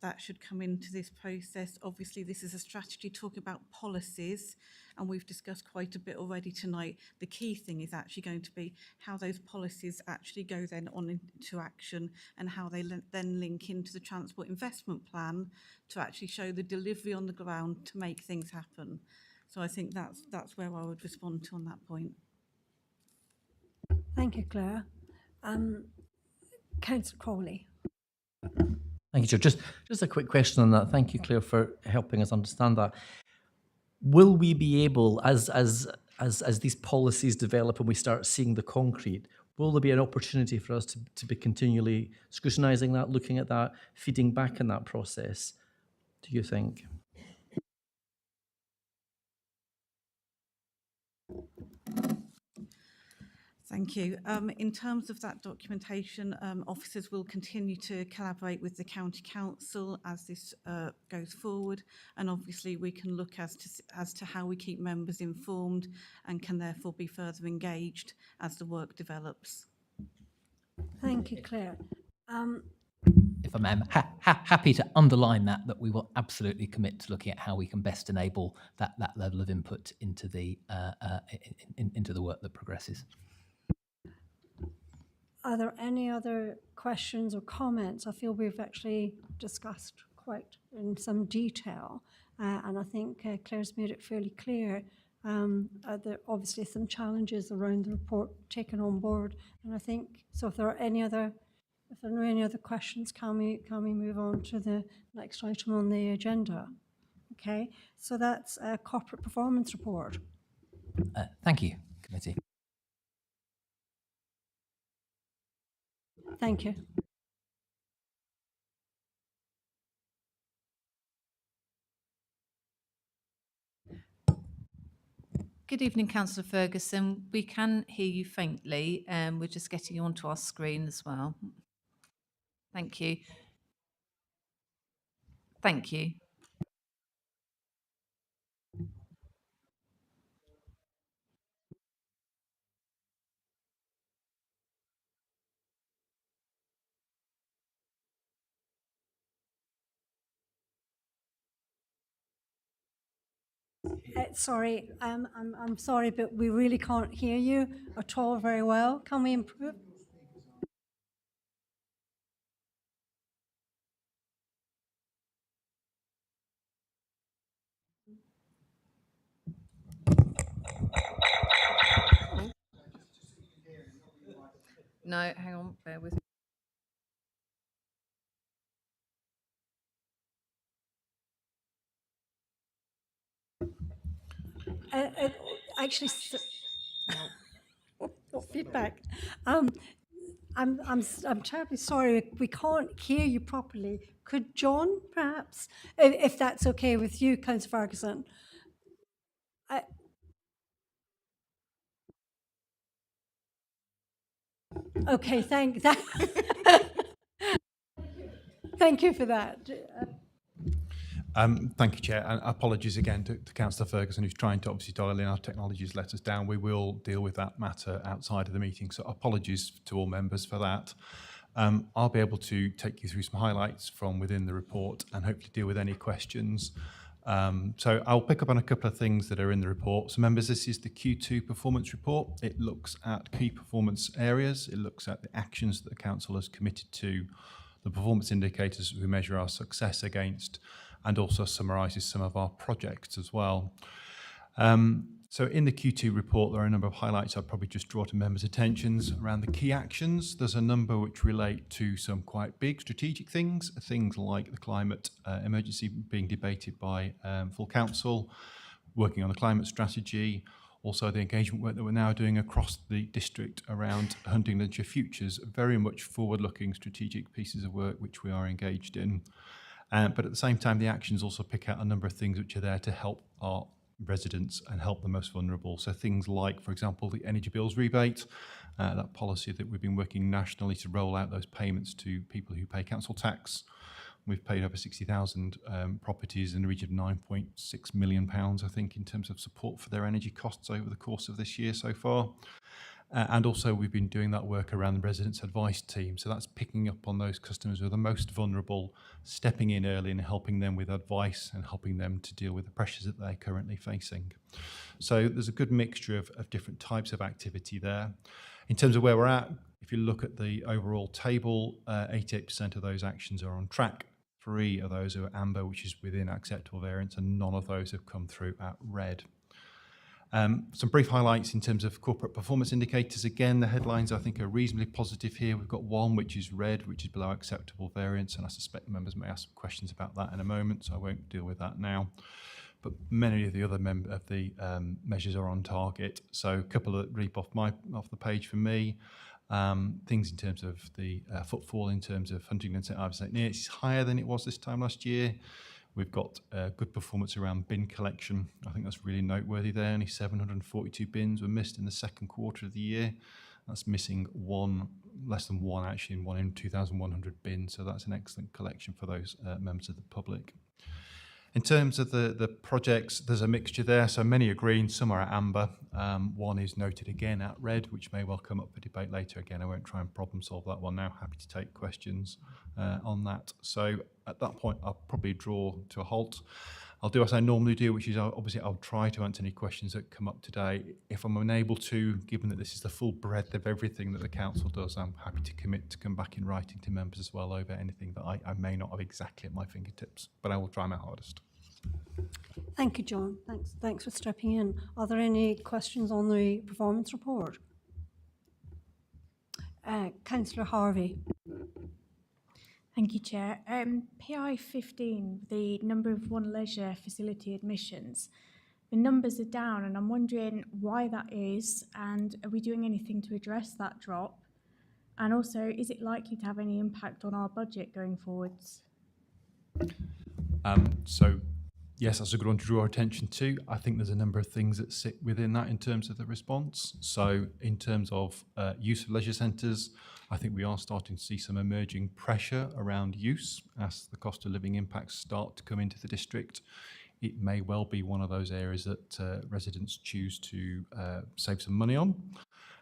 that should come into this process. Obviously, this is a strategy talking about policies, and we've discussed quite a bit already tonight. The key thing is actually going to be how those policies actually go then on into action and how they then link into the transport investment plan to actually show the delivery on the ground to make things happen. So I think that's where I would respond to on that point. Thank you, Claire. Councillor Crawley. Thank you, Joe. Just a quick question on that. Thank you, Claire, for helping us understand that. will we be able, as these policies develop and we start seeing the concrete, will there be an opportunity for us to be continually scrutinising that, looking at that, feeding back in that process, do you think? Thank you. In terms of that documentation, officers will continue to collaborate with the County Council as this goes forward, and obviously we can look as to how we keep members informed and can therefore be further engaged as the work develops. Thank you, Claire. If I may, I'm happy to underline that we will absolutely commit to looking at how we can best enable that level of input into the into the work that progresses. Are there any other questions or comments? I feel we've actually discussed quite in some detail, and I think Claire's made it fairly clear. There are obviously some challenges around the report taken on board, and I think so. If there are any other questions, can we move on to the next item on the agenda? Okay, so that's a corporate performance report. Thank you, committee. Thank you. Good evening, Councillor Ferguson. We can hear you faintly, and we're just getting you onto our screen as well. Thank you. Thank you. Sorry, I'm sorry, but we really can't hear you at all very well. Can we improve? No, hang on, bear with me. Actually, feedback. I'm terribly sorry. We can't hear you properly. Could John, perhaps, if that's okay with you, Councillor Ferguson? Okay, thank you for that. Thank you, Chair, and apologies again to Councillor Ferguson, who's trying to obviously dial in. Our technology's let us down. We will deal with that matter outside of the meeting, so apologies to all members for that. I'll be able to take you through some highlights from within the report and hopefully deal with any questions. So I'll pick up on a couple of things that are in the report. So members, this is the Q2 performance report. It looks at key performance areas. It looks at the actions that the Council has committed to, the performance indicators we measure our success against, and also summarises some of our projects as well. So in the Q2 report, there are a number of highlights I'd probably just draw to members' attentions around the key actions. There's a number which relate to some quite big strategic things like the climate emergency being debated by full council, working on the climate strategy, also the engagement work that we're now doing across the district around Huntingdonshire Futures, very much forward-looking strategic pieces of work which we are engaged in. But at the same time, the actions also pick out a number of things which are there to help our residents and help the most vulnerable. So things like, for example, the energy bills rebate, that policy that we've been working nationally to roll out those payments to people who pay council tax. We've paid over 60,000 properties in the region of £9.6 million, I think, in terms of support for their energy costs over the course of this year so far. And also we've been doing that work around the residents advice team. So that's picking up on those customers who are the most vulnerable, stepping in early and helping them with advice and helping them to deal with the pressures that they're currently facing. So there's a good mixture of different types of activity there. In terms of where we're at, if you look at the overall table, 88% of those actions are on track. 3 of those are amber, which is within acceptable variance, and none of those have come through at red. Some brief highlights in terms of corporate performance indicators. Again, the headlines I think are reasonably positive here. We've got one which is red, which is below acceptable variance, and I suspect members may ask some questions about that in a moment, so I won't deal with that now. but many of the other measures are on target. So a couple that leap off the page for me. Things in terms of the footfall, in terms of Huntingdon St Ives St Neots, it's higher than it was this time last year. We've got good performance around bin collection. I think that's really noteworthy there. Only 742 bins were missed in the second quarter of the year. That's missing less than one actually, one in 2,100 bins. So that's an excellent collection for those members of the public. In terms of the projects, there's a mixture there. So many are green, some are at amber. One is noted again at red, which may well come up for debate later. Again, I won't try and problem solve that one now. Happy to take questions on that. So at that point, I'll probably draw to a halt. I'll do as I normally do, which is I'll try to answer any questions that come up today. If I'm unable to, given that this is the full breadth of everything that the council does, I'm happy to commit to come back in writing to members as well over anything that I may not have exactly at my fingertips, but I will try my hardest. Thank you, John. Thanks for stepping in. Are there any questions on the performance report? Councillor Harvey. Thank you, Chair. PI 15, the number of one leisure facility admissions, the numbers are down, and I'm wondering why that is, and are we doing anything to address that drop? And also, is it likely to have any impact on our budget going forwards? So, yes, that's a good one to draw attention to. I think there's a number of things that sit within that in terms of the response. So in terms of use of leisure centres, I think we are starting to see some emerging pressure around use as the cost of living impacts start to come into the district. It may well be one of those areas that residents choose to save some money on.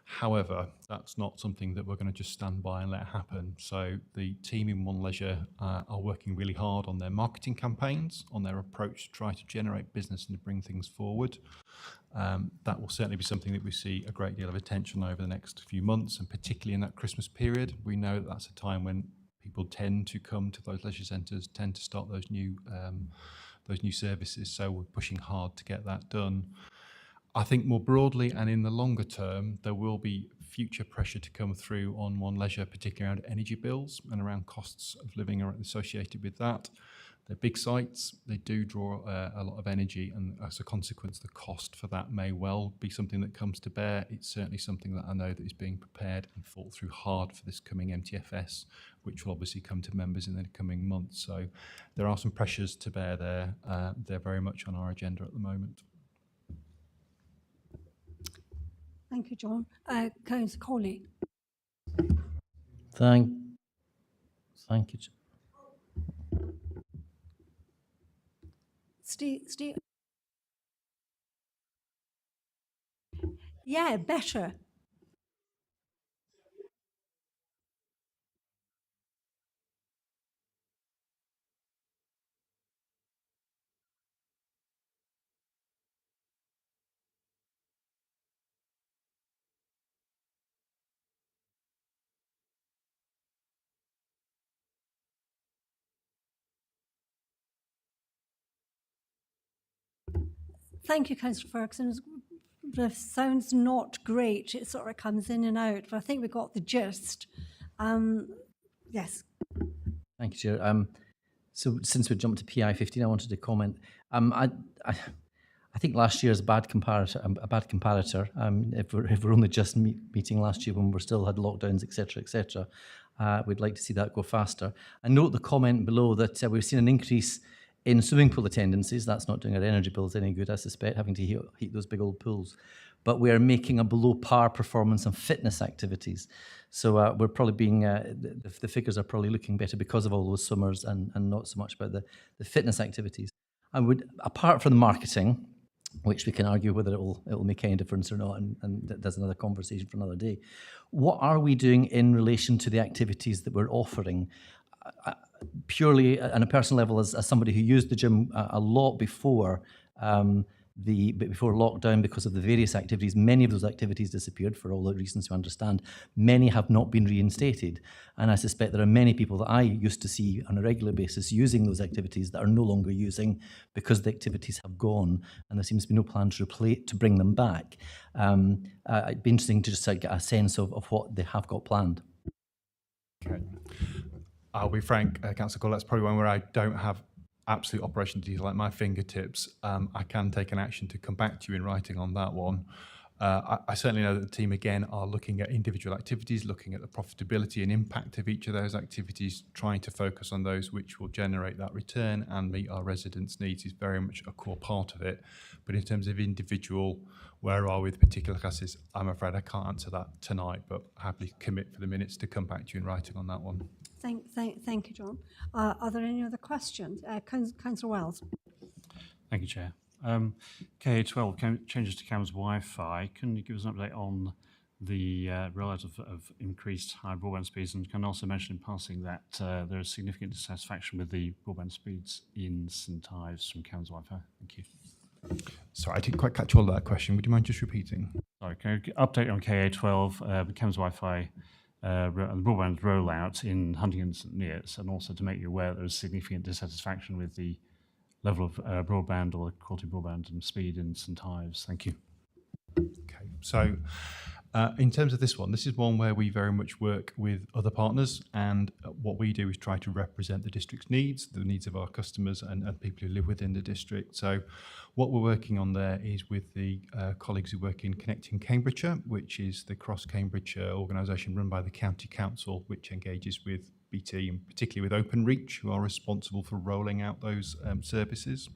However, that's not something that we're going to just stand by and let happen. So the team in One Leisure are working really hard on their marketing campaigns, on their approach to try to generate business and to bring things forward. That will certainly be something that we see a great deal of attention over the next few months, and particularly in that Christmas period. We know that that's a time when people tend to come to those leisure centres, tend to start those new services. So we're pushing hard to get that done. I think more broadly and in the longer term, there will be future pressure to come through on One Leisure, particularly around energy bills and around costs of living associated with that. They're big sites, they do draw a lot of energy, and as a consequence, the cost for that may well be something that comes to bear. It's certainly something that I know that is being prepared and thought through hard for this coming MTFS, which will obviously come to members in the coming months. So there are some pressures to bear there. They're very much on our agenda at the moment. Thank you, John. Councillor Colley. Thank you. Steve. Yeah, better. Thank you, Councillor Ferguson. The sound's not great. It sort of comes in and out, but I think we got the gist. Yes. Thank you, Chair. So since we jumped to PI 15, I wanted to comment. I think last year is a bad comparator. If we're only just meeting last year when we still had lockdowns, etc., we'd like to see that go faster. I note the comment below that we've seen an increase in swimming pool attendances. That's not doing our energy bills any good, I suspect, having to heat those big old pools. But we are making a below par performance on fitness activities. So we're probably being, the figures are probably looking better because of all those swimmers and not so much about the fitness activities. I would, apart from the marketing, which we can argue whether it will make any difference or not, and that's another conversation for another day. What are we doing in relation to the activities that we're offering? Purely on a personal level, as somebody who used the gym a lot before before lockdown because of the various activities, many of those activities disappeared for all the reasons we understand. Many have not been reinstated, and I suspect there are many people that I used to see on a regular basis using those activities that are no longer using because the activities have gone, and there seems to be no plan to bring them back. It'd be interesting to just get a sense of what they have got planned. Okay. I'll be frank, Councillor Cole, that's probably one where I don't have absolute operational detail at my fingertips, I can take an action to come back to you in writing on that one. I certainly know that the team, again, are looking at individual activities, looking at the profitability and impact of each of those activities, trying to focus on those which will generate that return and meet our residents' needs is very much a core part of it. But in terms of individual, where are we with particular classes, I'm afraid I can't answer that tonight, but happily commit for the minutes to come back to you in writing on that one. Thank you, John. Are there any other questions? Councillor Wells. Thank you, Chair. KA12, changes to CAMS Wi-Fi. Can you give us an update on the rollout of increased high broadband speeds? And can also mention in passing that there is significant dissatisfaction with the broadband speeds in St Ives from CAMS Wi-Fi. Thank you. Sorry, I didn't quite catch all of that question. Would you mind just repeating? Sorry, can you update on KA12, the CAMS Wi-Fi and the broadband rollout in Huntingdon and St Neots, and also to make you aware there is significant dissatisfaction with the level of broadband or quality broadband and speed in St Ives. Thank you. Okay, so in terms of this one, this is one where we very much work with other partners, and what we do is try to represent the district's needs, the needs of our customers and people who live within the district. So what we're working on there is with the colleagues who work in Connecting Cambridgeshire, which is the cross-Cambridgeshire organisation run by the County Council, which engages with BT and particularly with OpenReach, who are responsible for rolling out those services.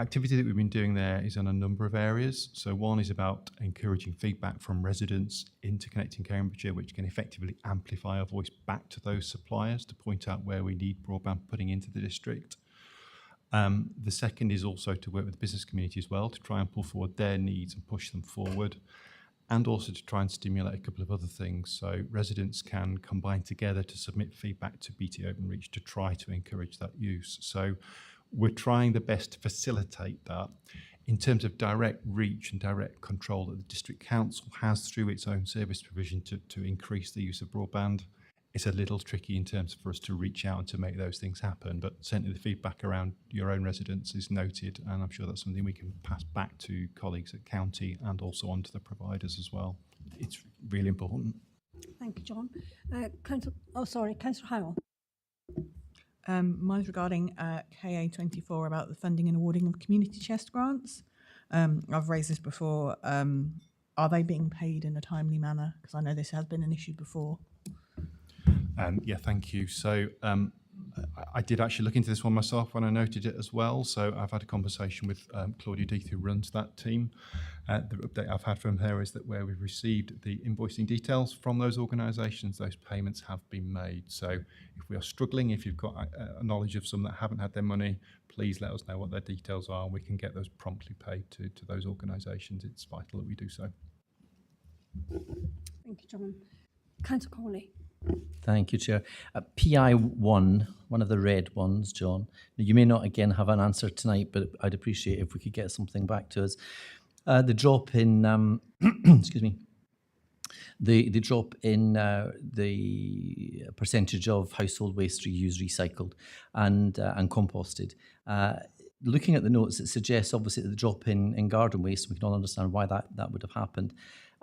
Activity that we've been doing there is on a number of areas. So one is about encouraging feedback from residents into Connecting Cambridgeshire, which can effectively amplify our voice back to those suppliers to point out where we need broadband putting into the district. The second is also to work with the business community as well, to try and pull forward their needs and push them forward, and also to try and stimulate a couple of other things. So residents can combine together to submit feedback to BT OpenReach to try to encourage that use. So we're trying the best to facilitate that. In terms of direct reach and direct control that the District Council has through its own service provision to increase the use of broadband, it's a little tricky in terms for us to reach out and to make those things happen. But certainly the feedback around your own residents is noted, and I'm sure that's something we can pass back to colleagues at County and also on to the providers as well. It's really important. Thank you, John. Councillor Howell. Mine's regarding KA24 about the funding and awarding of community chest grants. I've raised this before. Are they being paid in a timely manner? Because I know this has been an issue before. Yeah, thank you. So I did actually look into this one myself when I noted it as well. So I've had a conversation with Claudia Death, who runs that team. The update I've had from her is that where we've received the invoicing details from those organisations, those payments have been made. So if we are struggling, if you've got a knowledge of some that haven't had their money, please let us know what their details are and we can get those promptly paid to those organisations. It's vital that we do so. Thank you, John. Councillor Corley. Thank you, Chair. PI1, one of the red ones, John. Now, you may not, again, have an answer tonight, but I'd appreciate if we could get something back to us. The drop in, excuse me, the drop in the percentage of household waste reused, recycled and composted. Looking at the notes, it suggests obviously that the drop in garden waste, we can all understand why that would have happened,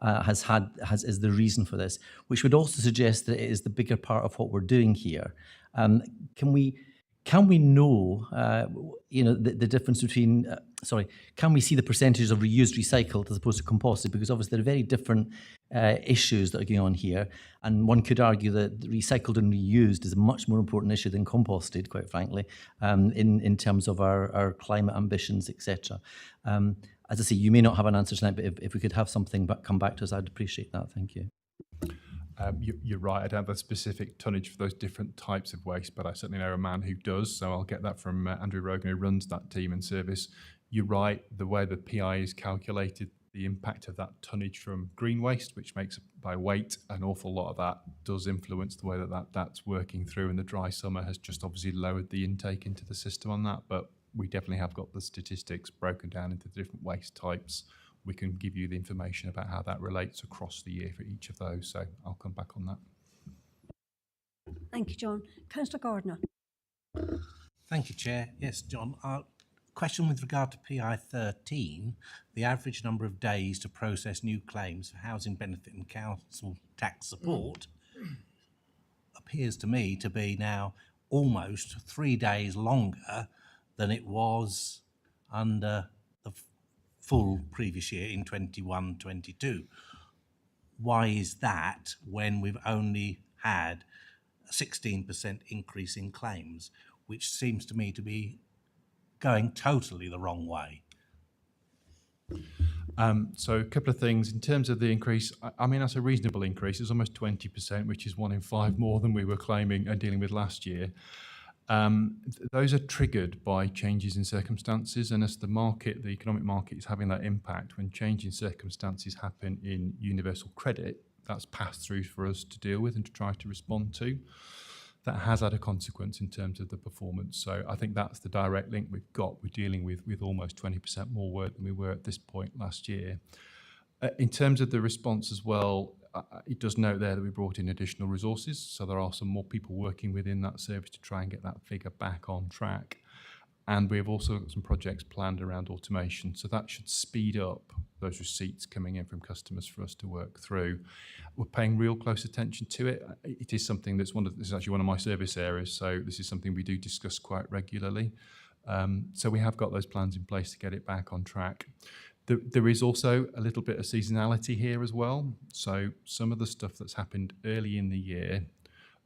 is the reason for this, which would also suggest that it is the bigger part of what we're doing here. Can we know, the difference between, can we see the percentage of reused, recycled as opposed to composted? Because obviously there are very different issues that are going on here. And one could argue that recycled and reused is a much more important issue than composted, quite frankly, in terms of our climate ambitions, etc. As I say, you may not have an answer tonight, but if we could have something come back to us, I'd appreciate that. Thank you. You're right, I don't have a specific tonnage for those different types of waste, but I certainly know a man who does, so I'll get that from Andrew Rogan, who runs that team and service. You're right, the way the PI is calculated, the impact of that tonnage from green waste, which makes by weight, an awful lot of that does influence the way that's working through, and the dry summer has just obviously lowered the intake into the system on that, but we definitely have got the statistics broken down into the different waste types. We can give you the information about how that relates across the year for each of those. So I'll come back on that. Thank you, John. Councillor Gardner. Thank you, Chair. Yes, John. Question with regard to PI 13, the average number of days to process new claims for housing benefit and council tax support appears to me to be now almost 3 days longer than it was under the full previous year in 21-22. Why is that when we've only had a 16% increase in claims, which seems to me to be going totally the wrong way? So a couple of things. In terms of the increase, I mean, that's a reasonable increase. It's almost 20%, which is 1 in 5 more than we were claiming and dealing with last year. Those are triggered by changes in circumstances, and as the market, the economic market, is having that impact, when change in circumstances happen in universal credit, that's passed through for us to deal with and to try to respond to. That has had a consequence in terms of the performance. So I think that's the direct link we've got. We're dealing with almost 20% more work than we were at this point last year. In terms of the response as well, it does note there that we brought in additional resources. So there are some more people working within that service to try and get that figure back on track. And we've also got some projects planned around automation. So that should speed up those receipts coming in from customers for us to work through. We're paying real close attention to it. It is something this is actually one of my service areas. So this is something we do discuss quite regularly. So we have got those plans in place to get it back on track. There is also a little bit of seasonality here as well. So some of the stuff that's happened early in the year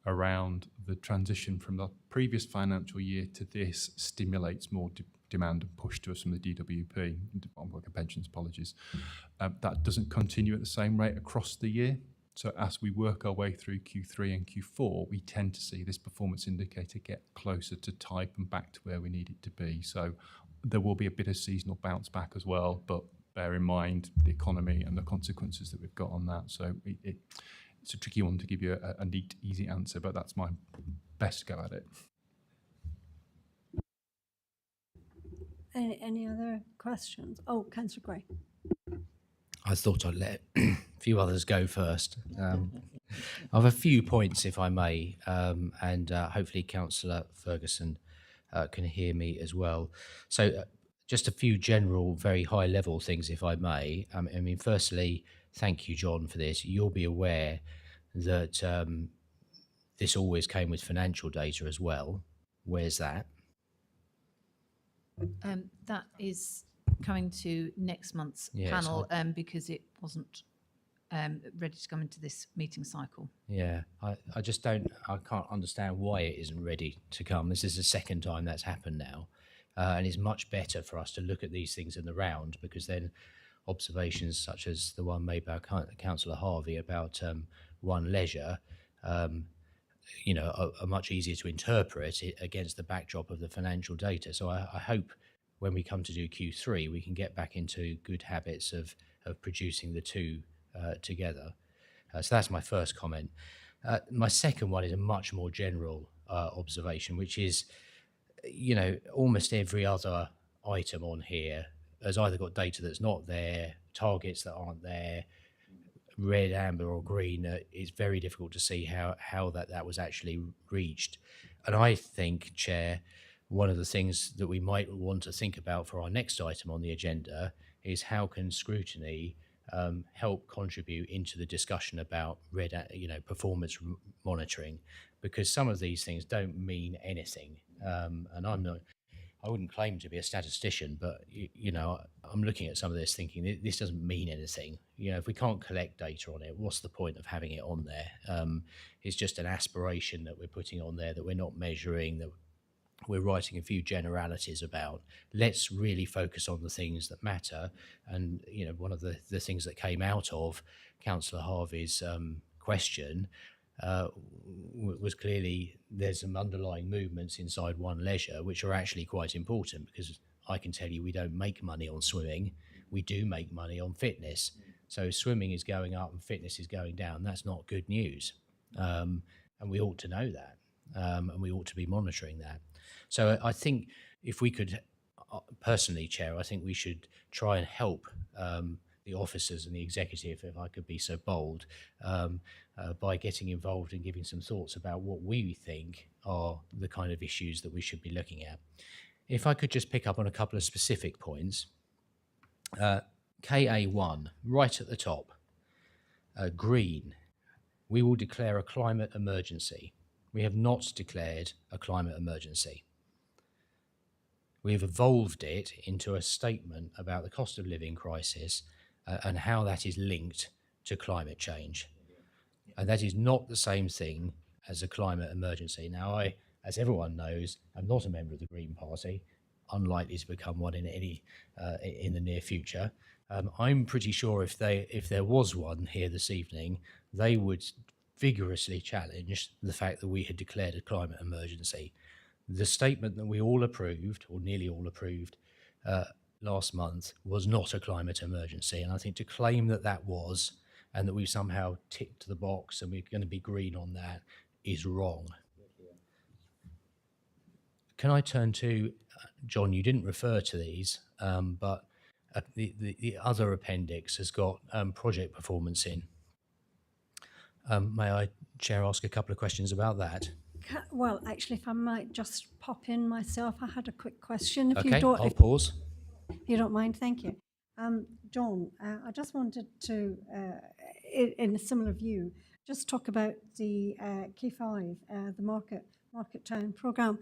around the transition from the previous financial year to this stimulates more demand and push to us from the DWP, Department of Work and Pensions, apologies. That doesn't continue at the same rate across the year. So as we work our way through Q3 and Q4, we tend to see this performance indicator get closer to type and back to where we need it to be. So there will be a bit of seasonal bounce back as well, but bear in mind the economy and the consequences that we've got on that. So it's a tricky one to give you a neat, easy answer, but that's my best go at it. Any other questions? Oh, Councillor Gray. I thought I'd let a few others go first. I have a few points, if I may, and hopefully Councillor Ferguson can hear me as well. So just a few general, very high-level things, if I may. I mean, firstly, thank you, John, for this. You'll be aware that this always came with financial data as well. Where's that? That is coming to next month's panel because it wasn't ready to come into this meeting cycle. Yeah, I just don't, I can't understand why it isn't ready to come. This is the second time that's happened now. And it's much better for us to look at these things in the round, because then observations such as the one made by Councillor Harvey about One Leisure, you know, are much easier to interpret against the backdrop of the financial data. So I hope when we come to do Q3, we can get back into good habits of producing the two together. So that's my first comment. My second one is a much more general observation, which is, you know, almost every other item on here has either got data that's not there, targets that aren't there, red, amber or green. It's very difficult to see how that was actually reached. And I think, Chair, one of the things that we might want to think about for our next item on the agenda is how can Scrutiny help contribute into the discussion about performance monitoring, because some of these things don't mean anything. And I wouldn't claim to be a statistician, but you know, I'm looking at some of this thinking this doesn't mean anything. You know, if we can't collect data on it, what's the point of having it on there? It's just an aspiration that we're putting on there that we're not measuring, that we're writing a few generalities about. Let's really focus on the things that matter. And you know, one of the things that came out of Councillor Harvey's question was clearly there's some underlying movements inside One Leisure which are actually quite important, because I can tell you we don't make money on swimming, we do make money on fitness. So swimming is going up and fitness is going down. That's not good news, and we ought to know that, and we ought to be monitoring that. So I think if we could, personally, Chair, I think we should try and help the officers and the executive, if I could be so bold, by getting involved and giving some thoughts about what we think are the kind of issues that we should be looking at. If I could just pick up on a couple of specific points. KA1, right at the top, green, we will declare a climate emergency. We have not declared a climate emergency. We have evolved it into a statement about the cost of living crisis and how that is linked to climate change. And that is not the same thing as a climate emergency. Now, I, as everyone knows, am not a member of the Green Party, unlikely to become one in in the near future. I'm pretty sure if there was one here this evening, they would vigorously challenge the fact that we had declared a climate emergency. The statement that we all approved, or nearly all approved, last month was not a climate emergency. And I think to claim that that was, and that we've somehow ticked the box and we're going to be green on that, is wrong. Can I turn to, John, you didn't refer to these, but the other appendix has got project performance in. May I, Chair, ask a couple of questions about that? Well, actually, if I might just pop in myself, I had a quick question. If Okay, you don't, I'll pause. if you don't mind, thank you. John, I just wanted to, in a similar view, just talk about the K5, the Market Town programme.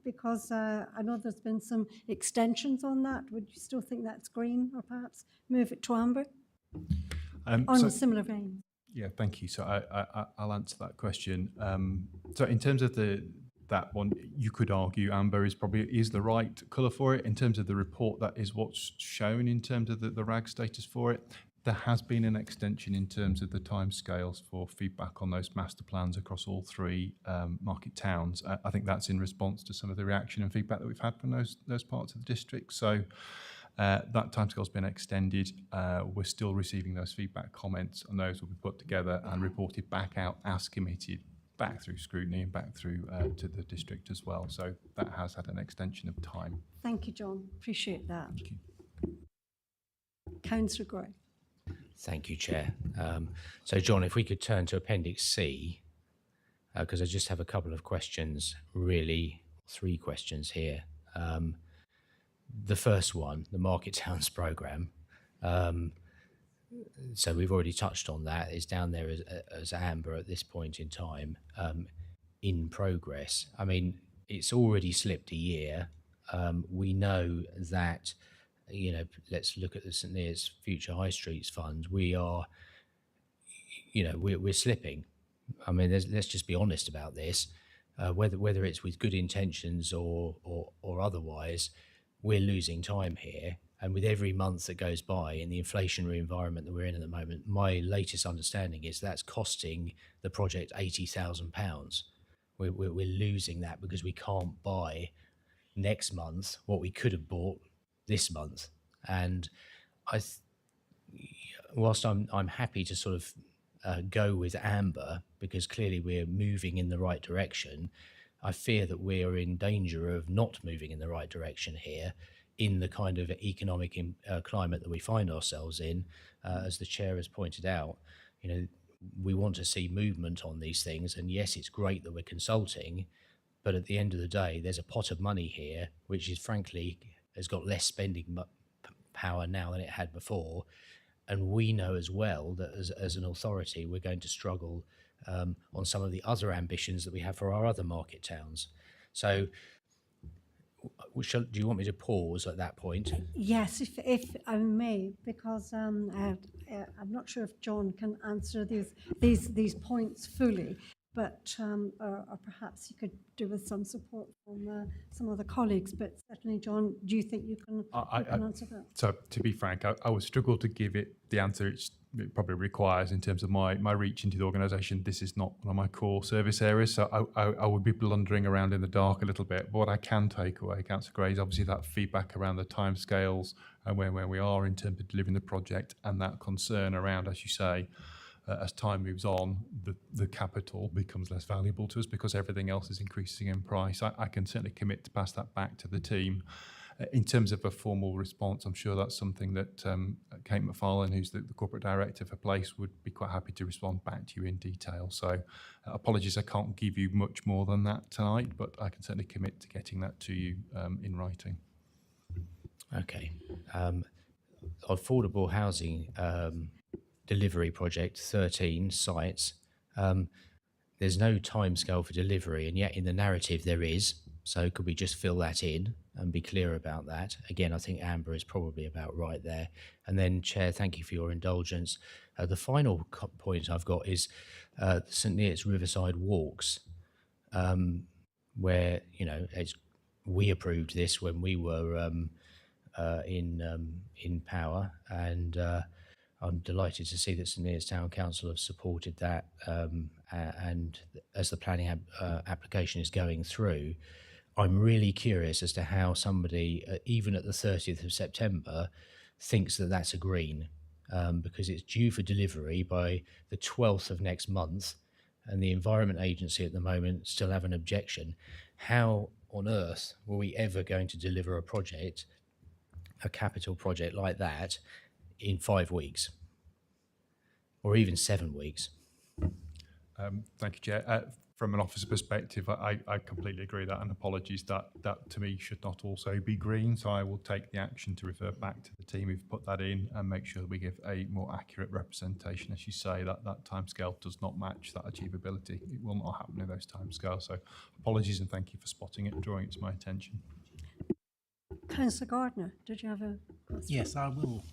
Because I know there's been some extensions on that. Would you still think that's green, or perhaps move it to amber? On a similar vein. Yeah, thank you. So I'll answer that question. So in terms of that one, you could argue amber is the right colour for it. In terms of the report, that is what's shown in terms of the RAG status for it. There has been an extension in terms of the timescales for feedback on those master plans across all three market towns. I think that's in response to some of the reaction and feedback that we've had from those parts of the district. So that timescale's been extended. We're still receiving those feedback comments, and those will be put together and reported back out as committed, back through scrutiny and back through to the district as well. So that has had an extension of time. Thank you, John. Appreciate that. Thank you. Councillor Gray. Thank you, Chair. So, John, if we could turn to Appendix C, because I just have a couple of questions, really 3 questions here. The first one, the Market Towns programme. So we've already touched on that. It's down there as amber at this point in time, in progress. I mean, it's already slipped a year. We know that, you know, let's look at the St Neots Future High Streets Fund. We are, you know, we're slipping. I mean, let's just be honest about this. Whether it's with good intentions or otherwise, we're losing time here. And with every month that goes by in the inflationary environment that we're in at the moment, my latest understanding is that's costing the project £80,000. We're losing that because we can't buy next month what we could have bought this month. And whilst I'm happy to sort of go with amber, because clearly we're moving in the right direction, I fear that we are in danger of not moving in the right direction here in the kind of economic climate that we find ourselves in. As the Chair has pointed out, you know, we want to see movement on these things, and yes, it's great that we're consulting, but at the end of the day, there's a pot of money here, which is frankly has got less spending power now than it had before. And we know as well that as an authority, we're going to struggle on some of the other ambitions that we have for our other market towns. So do you want me to pause at that point? Yes, if I may, because I'm not sure if John can answer these points fully, but or perhaps you could do with some support from some other colleagues. But certainly, John, do you think you can answer that? So, to be frank, I would struggle to give it the answer it probably requires in terms of my reach into the organisation. This is not one of my core service areas, so I would be blundering around in the dark a little bit. But what I can take away, Councillor Gray, is obviously that feedback around the timescales and where we are in terms of delivering the project, and that concern around, as you say, as time moves on, the capital becomes less valuable to us because everything else is increasing in price. I can certainly commit to pass that back to the team. In terms of a formal response, I'm sure that's something that Kate McFarlane, who's the corporate director for Place, would be quite happy to respond back to you in detail. So apologies, I can't give you much more than that tonight, but I can certainly commit to getting that to you in writing. Okay. Affordable housing delivery project, 13 sites. there's no timescale for delivery, and yet in the narrative there is. So could we just fill that in and be clear about that? Again, I think Amber is probably about right there. And then, Chair, thank you for your indulgence. The final point I've got is St Neots Riverside Walks, where, you know, we approved this when we were in power, and I'm delighted to see that St Neots Town Council have supported that, and as the planning application is going through, I'm really curious as to how somebody, even at the 30th of September, thinks that that's a green, because it's due for delivery by the 12th of next month, and the Environment Agency at the moment still have an objection. How on earth were we ever going to deliver a project, a capital project like that, in 5 weeks? Or even 7 weeks? Thank you, Chair. From an officer perspective, I completely agree that, and apologies, that to me should not also be green. So I will take the action to refer back to the team who've put that in and make sure that we give a more accurate representation. As you say, that timescale does not match that achievability. It will not happen in those timescales. So apologies, and thank you for spotting it and drawing it to my attention. Councillor Gardner, did you have a question? Yes, I will.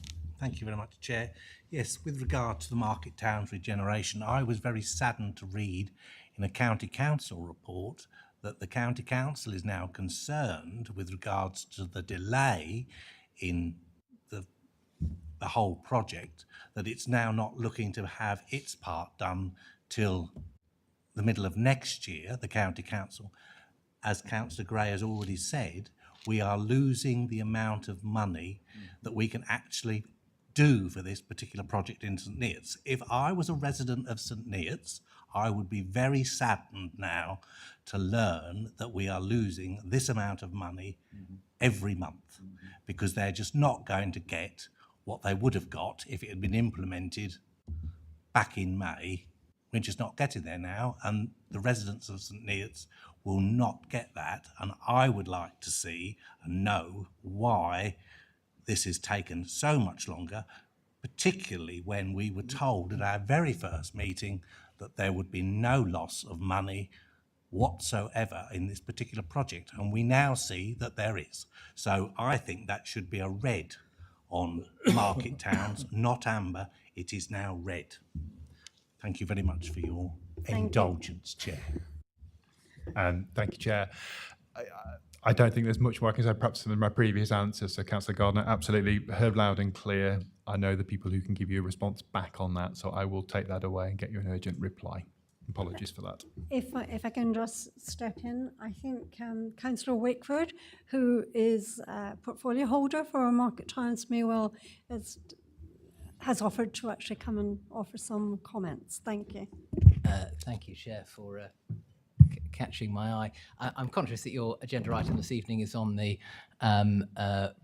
Thank you very much, Chair. Yes, with regard to the Market Towns regeneration, I was very saddened to read in a County Council report that the County Council is now concerned with regards to the delay in the whole project, that it's now not looking to have its part done till the middle of next year, the County Council. As Councillor Gray has already said, we are losing the amount of money that we can actually do for this particular project in St Neots. If I was a resident of St Neots, I would be very saddened now to learn that we are losing this amount of money every month, because they're just not going to get what they would have got if it had been implemented back in May. We're just not getting there now, and the residents of St Neots will not get that, and I would like to see and know why this has taken so much longer, particularly when we were told at our very first meeting that there would be no loss of money whatsoever in this particular project, and we now see that there is. So I think that should be a red on Market Towns, not amber. It is now red. Thank you very much for your indulgence, Chair. Thank you, Chair. I don't think there's much more I can say, perhaps than my previous answer. So, Councillor Gardner, absolutely heard loud and clear. I know the people who can give you a response back on that, so I will take that away and get you an urgent reply. Apologies for that. If I can just step in, I think Councillor Wickford, who is a portfolio holder for Market Towns, may well has offered to actually come and offer some comments. Thank you. Thank you, Chair, for catching my eye. I'm conscious that your agenda item this evening is on the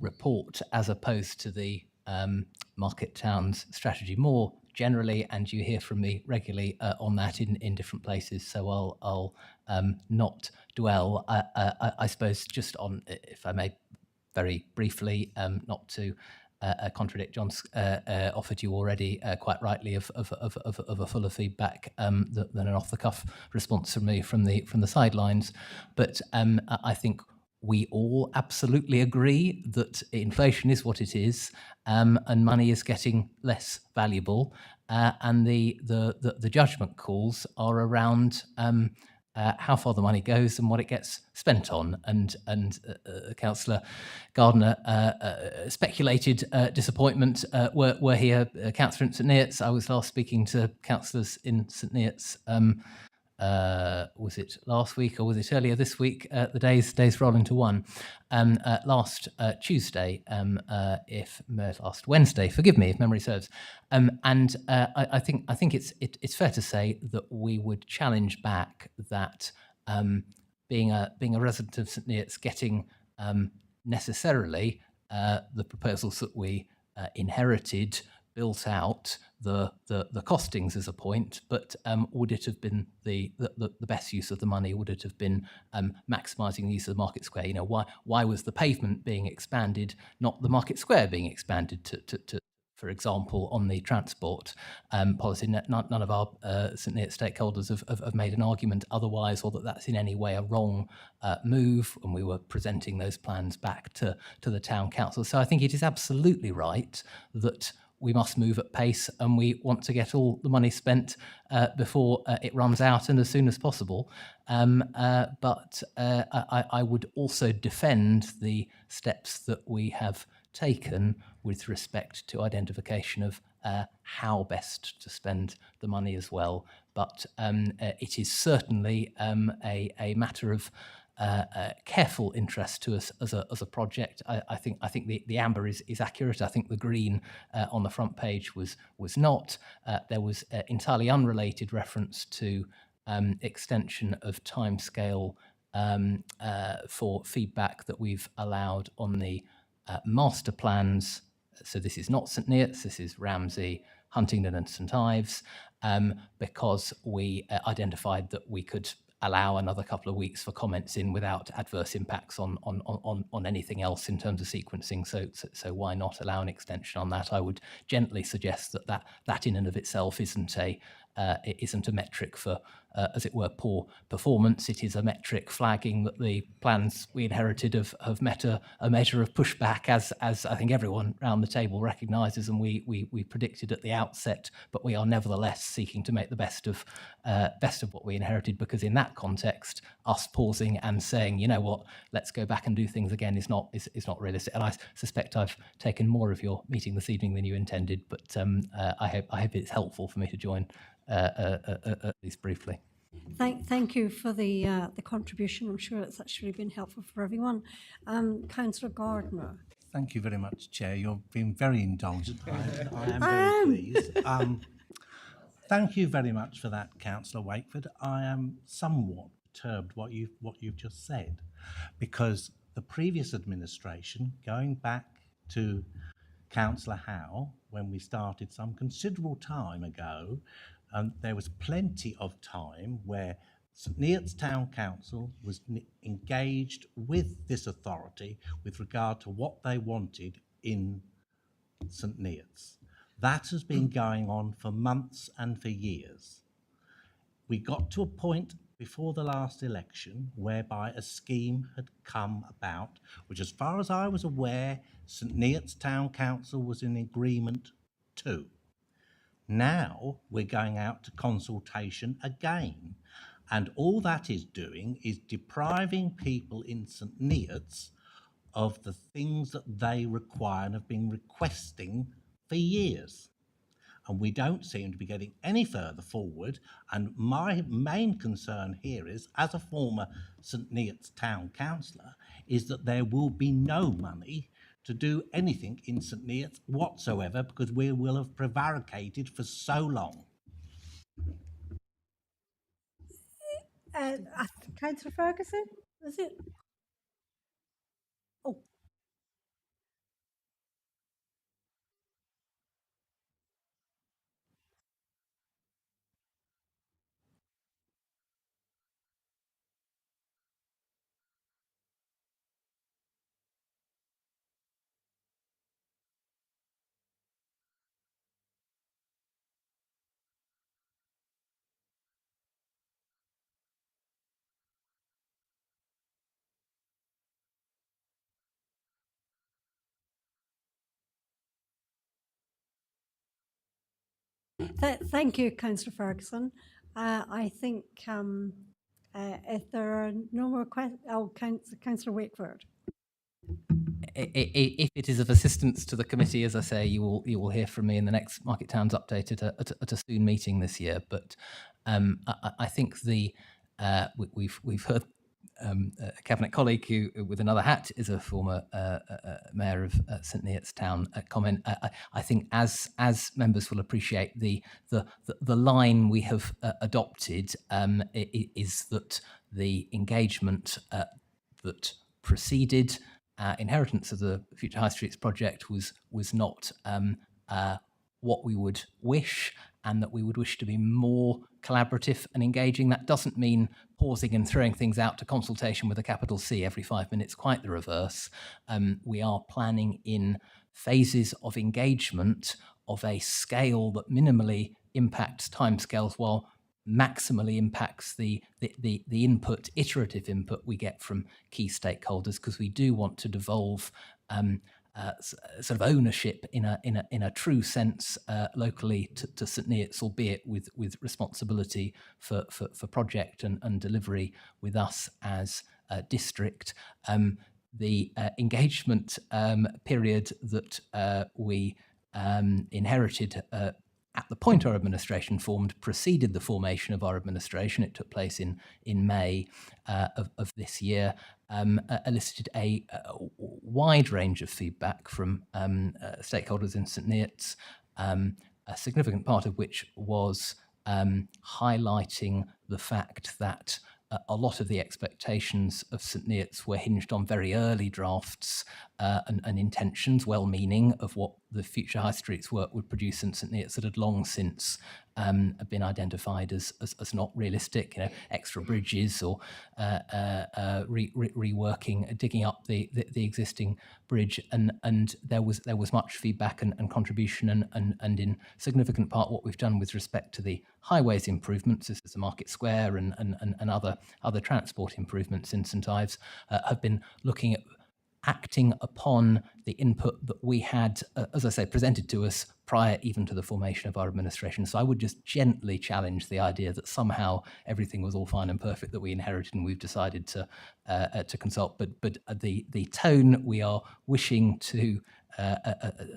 report as opposed to the Market Towns strategy more generally, and you hear from me regularly on that in different places, so I'll not dwell. I suppose just on, if I may very briefly, not to contradict John's offered you already quite rightly of a fuller feedback than an off-the-cuff response from me from the sidelines. But I think we all absolutely agree that inflation is what it is, and money is getting less valuable, and the judgment calls are around how far the money goes and what it gets spent on. And Councillor Gardner speculated disappointment were here. Councillor in St Neots, I was last speaking to councillors in St Neots, was it last week or was it earlier this week? The days roll into one. Last Tuesday, last Wednesday, forgive me if memory serves. I think it's fair to say that we would challenge back that being a resident of St Neots, getting necessarily the proposals that we inherited, built out, the costings as a point, but would it have been the best use of the money? Would it have been maximising the use of the Market Square? You know, why was the pavement being expanded, not the Market Square being expanded to for example, on the transport policy. None of our St Neots stakeholders have made an argument otherwise, or that that's in any way a wrong move, and we were presenting those plans back to the town council. So I think it is absolutely right that we must move at pace, and we want to get all the money spent before it runs out and as soon as possible. But I would also defend the steps that we have taken with respect to identification of how best to spend the money as well. But it is certainly a matter of careful interest to us as a project. I think the amber is accurate. I think the green on the front page was not. There was entirely unrelated reference to extension of timescale for feedback that we've allowed on the master plans. So this is not St Neots, this is Ramsey, Huntingdon and St Ives, because we identified that we could allow another couple of weeks for comments in without adverse impacts on anything else in terms of sequencing. So why not allow an extension on that? I would gently suggest that in and of itself isn't a metric for, as it were, poor performance. It is a metric flagging that the plans we inherited have met a measure of pushback, as I think everyone around the table recognises, and we predicted at the outset. But we are nevertheless seeking to make the best of what we inherited, because in that context, us pausing and saying, you know what, let's go back and do things again is not realistic. And I suspect I've taken more of your meeting this evening than you intended, but I hope it's helpful for me to join at least briefly. Thank you for the contribution. I'm sure it's actually been helpful for everyone. Councillor Gardner. Thank you very much, Chair. You've been very indulgent. I am very pleased. Thank you very much for that, Councillor Wakeford. I am somewhat perturbed what you've just said, because the previous administration, going back to Councillor Howe, when we started some considerable time ago, there was plenty of time where St Neots Town Council was engaged with this authority with regard to what they wanted in St Neots. That has been going on for months and for years. We got to a point before the last election whereby a scheme had come about, which, as far as I was aware, St Neots Town Council was in agreement to. Now we're going out to consultation again, and all that is doing is depriving people in St Neots of the things that they require and have been requesting for years. And we don't seem to be getting any further forward. And my main concern here is, as a former St Neots Town Councillor, is that there will be no money to do anything in St Neots whatsoever, because we will have prevaricated for so long. Councillor Ferguson, is it? Oh. Thank you, Councillor Ferguson. I think if there are no more questions, Councillor Wakeford. If it is of assistance to the committee, as I say, you will hear from me in the next Market Towns update at a soon meeting this year. But I think we've heard a cabinet colleague who, with another hat, is a former mayor of St Neots Town comment. I think, as members will appreciate, the line we have adopted is that the engagement that preceded inheritance of the Future High Streets project was not what we would wish, and that we would wish to be more collaborative and engaging. That doesn't mean pausing and throwing things out to consultation with a capital C every 5 minutes, quite the reverse. We are planning in phases of engagement of a scale that minimally impacts timescales while maximally impacts the input, iterative input we get from key stakeholders, because we do want to devolve sort of ownership in a true sense locally to St Neots, albeit with responsibility for project and delivery with us as a district. The engagement period that we inherited at the point our administration formed preceded the formation of our administration. It took place in May of this year. Elicited a wide range of feedback from stakeholders in St Neots, a significant part of which was highlighting the fact that a lot of the expectations of St Neots were hinged on very early drafts and intentions, well-meaning, of what the future High Streets work would produce in St Neots that had long since been identified as not realistic. Extra bridges or reworking, digging up the existing bridge, and there was much feedback and contribution, and in significant part what we've done with respect to the highways improvements, as the Market Square and other transport improvements in St Ives, have been looking at acting upon the input that we had, as I say, presented to us prior even to the formation of our administration. So I would just gently challenge the idea that somehow everything was all fine and perfect that we inherited and we've decided to consult. But the tone we are wishing to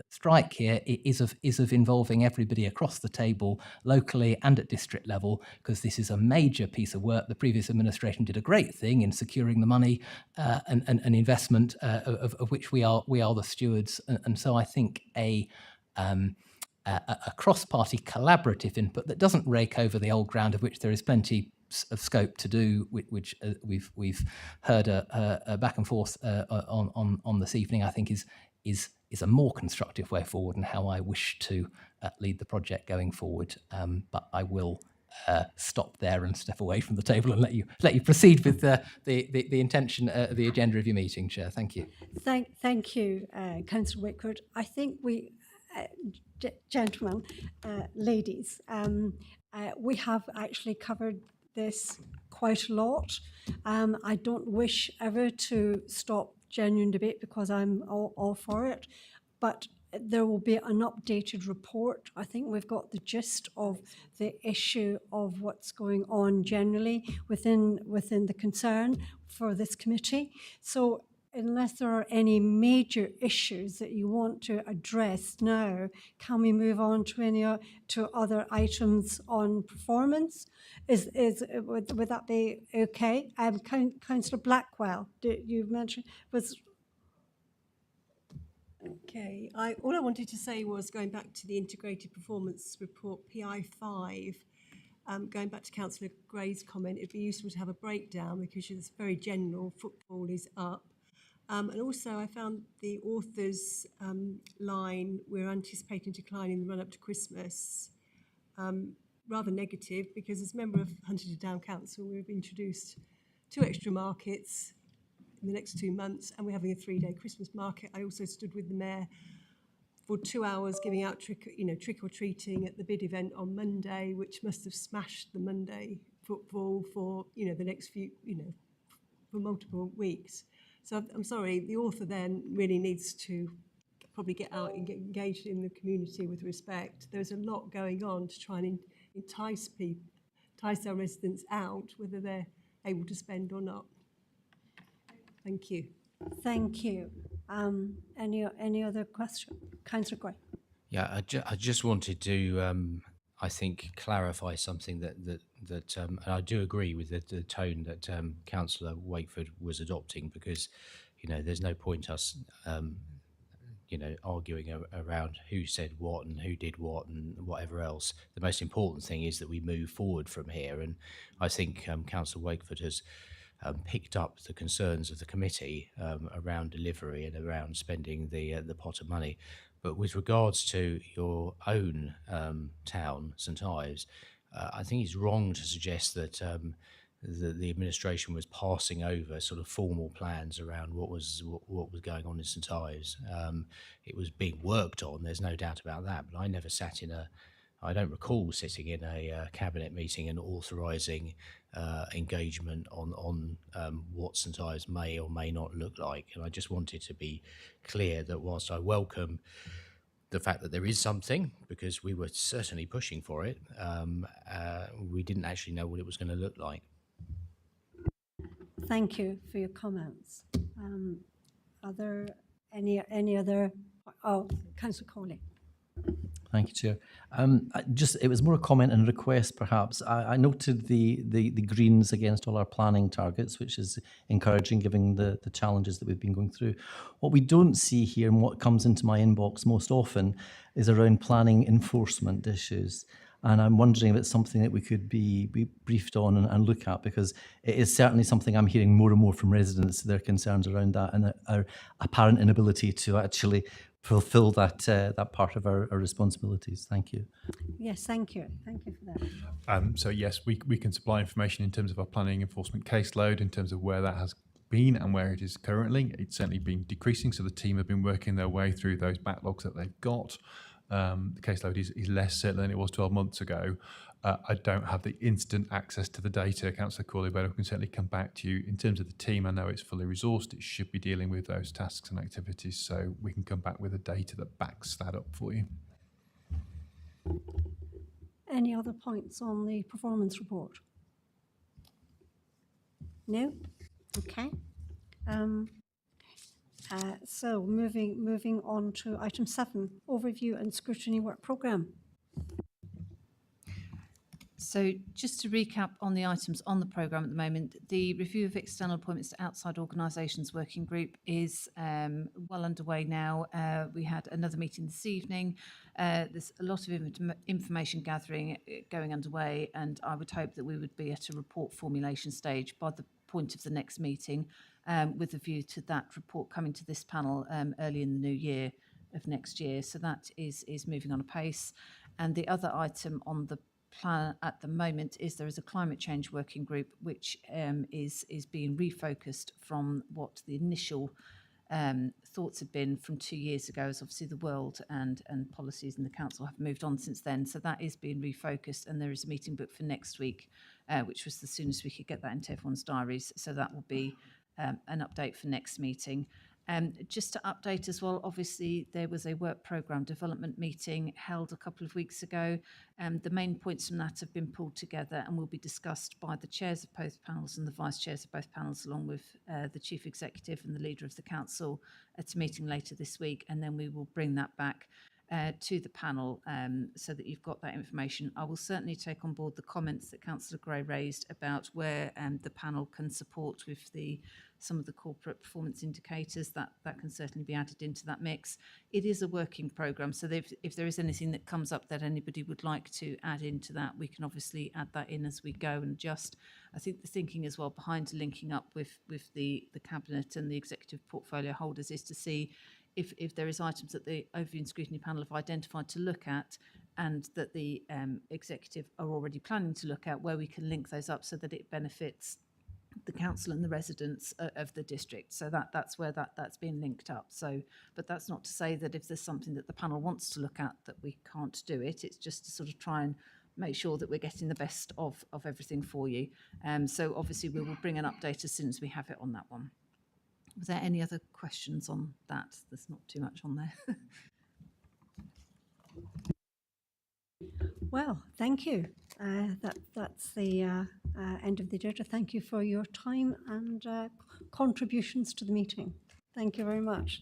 strike here is of involving everybody across the table, locally and at district level, because this is a major piece of work. The previous administration did a great thing in securing the money and investment of which we are the stewards, and so I think a cross-party collaborative input that doesn't rake over the old ground, of which there is plenty of scope to do, which we've heard a back and forth on this evening, I think is a more constructive way forward, and how I wish to lead the project going forward. But I will stop there and step away from the table and let you proceed with the intention, the agenda of your meeting, Chair. Thank you. Thank you, Councillor Whitford. I think we, gentlemen, ladies, we have actually covered this quite a lot. I don't wish ever to stop genuine debate, because I'm all for it, but there will be an updated report. I think we've got the gist of the issue of what's going on generally within the concern for this committee. So unless there are any major issues that you want to address now, can we move on to to other items on performance? Would that be okay? Councillor Blackwell, you mentioned was. Okay, all I wanted to say was, going back to the Integrated Performance Report, PI5, going back to Councillor Gray's comment, it'd be useful to have a breakdown, because it's very general. Footfall is up. And also I found the author's line, we're anticipating decline in the run-up to Christmas, rather negative, because as a member of Huntingdon Down Council, we've introduced 2 extra markets in the next 2 months, and we're having a 3-day Christmas market. I also stood with the mayor for 2 hours giving out trick or treating at the bid event on Monday, which must have smashed the Monday footfall for the next few for multiple weeks. So I'm sorry, the author then really needs to probably get out and get engaged in the community with respect. There's a lot going on to try and entice our residents out, whether they're able to spend or not. Thank you. Thank you. Any other question? Councillor Gray. Yeah, I just wanted to, I think, clarify something that and I do agree with the tone that Councillor Wakeford was adopting, because, there's no point us, arguing around who said what and who did what and whatever else. The most important thing is that we move forward from here, and I think Councillor Wakeford has picked up the concerns of the committee around delivery and around spending the pot of money. But with regards to your own town, St Ives, I think it's wrong to suggest that the administration was passing over sort of formal plans around what was going on in St Ives. It was being worked on. There's no doubt about that. But I never sat in I don't recall sitting in a cabinet meeting and authorising engagement on what St Ives may or may not look like. And I just wanted to be clear that whilst I welcome the fact that there is something, because we were certainly pushing for it, we didn't actually know what it was going to look like. Thank you for your comments. Are there any other? Oh, Councillor Corley. Thank you, Chair. It was more a comment and a request, perhaps. I noted the Greens against all our planning targets, which is encouraging given the challenges that we've been going through. What we don't see here and what comes into my inbox most often is around planning enforcement issues. And I'm wondering if it's something that we could be briefed on and look at, because it is certainly something I'm hearing more and more from residents, their concerns around that and our apparent inability to actually fulfill that part of our responsibilities. Thank you. Yes, thank you. Thank you for that. So yes, we can supply information in terms of our planning enforcement caseload, in terms of where that has been and where it is currently. It's certainly been decreasing, so the team have been working their way through those backlogs that they've got. The caseload is less certain than it was 12 months ago. I don't have the instant access to the data, Councillor Corley, but I can certainly come back to you. In terms of the team, I know it's fully resourced. It should be dealing with those tasks and activities, so we can come back with the data that backs that up for you. Any other points on the performance report? No? Okay. So moving on to item 7, overview and scrutiny work programme. So just to recap on the items on the programme at the moment, the review of external appointments to outside organisations working group is well underway now. We had another meeting this evening. There's a lot of information gathering going underway, and I would hope that we would be at a report formulation stage by the point of the next meeting, with a view to that report coming to this panel early in the new year of next year. So that is moving on apace. And the other item on the plan at the moment is there is a climate change working group which is being refocused from what the initial thoughts had been from 2 years ago, as obviously the world and policies in the council have moved on since then. So that is being refocused, and there is a meeting booked for next week, which was the soonest we could get that into everyone's diaries. So that will be an update for next meeting. Just to update as well, obviously there was a work programme development meeting held a couple of weeks ago. The main points from that have been pulled together and will be discussed by the chairs of both panels and the vice chairs of both panels, along with the chief executive and the leader of the council at a meeting later this week. And then we will bring that back to the panel so that you've got that information. I will certainly take on board the comments that Councillor Gray raised about where the panel can support with some of the corporate performance indicators. That can certainly be added into that mix. It is a working programme, so if there is anything that comes up that anybody would like to add into that, we can obviously add that in as we go and adjust. I think the thinking as well behind linking up with the Cabinet and the executive portfolio holders is to see if there is items that the Overview and Scrutiny panel have identified to look at and that the executive are already planning to look at, where we can link those up so that it benefits the council and the residents of the district. So that's where that's been linked up. So, but that's not to say that if there's something that the panel wants to look at that we can't do it. It's just to sort of try and make sure that we're getting the best of everything for you. So obviously we will bring an update as soon as we have it on that one. Was there any other questions on that? There's not too much on there. Well, thank you. That's the end of the agenda. Thank you for your time and contributions to the meeting. Thank you very much.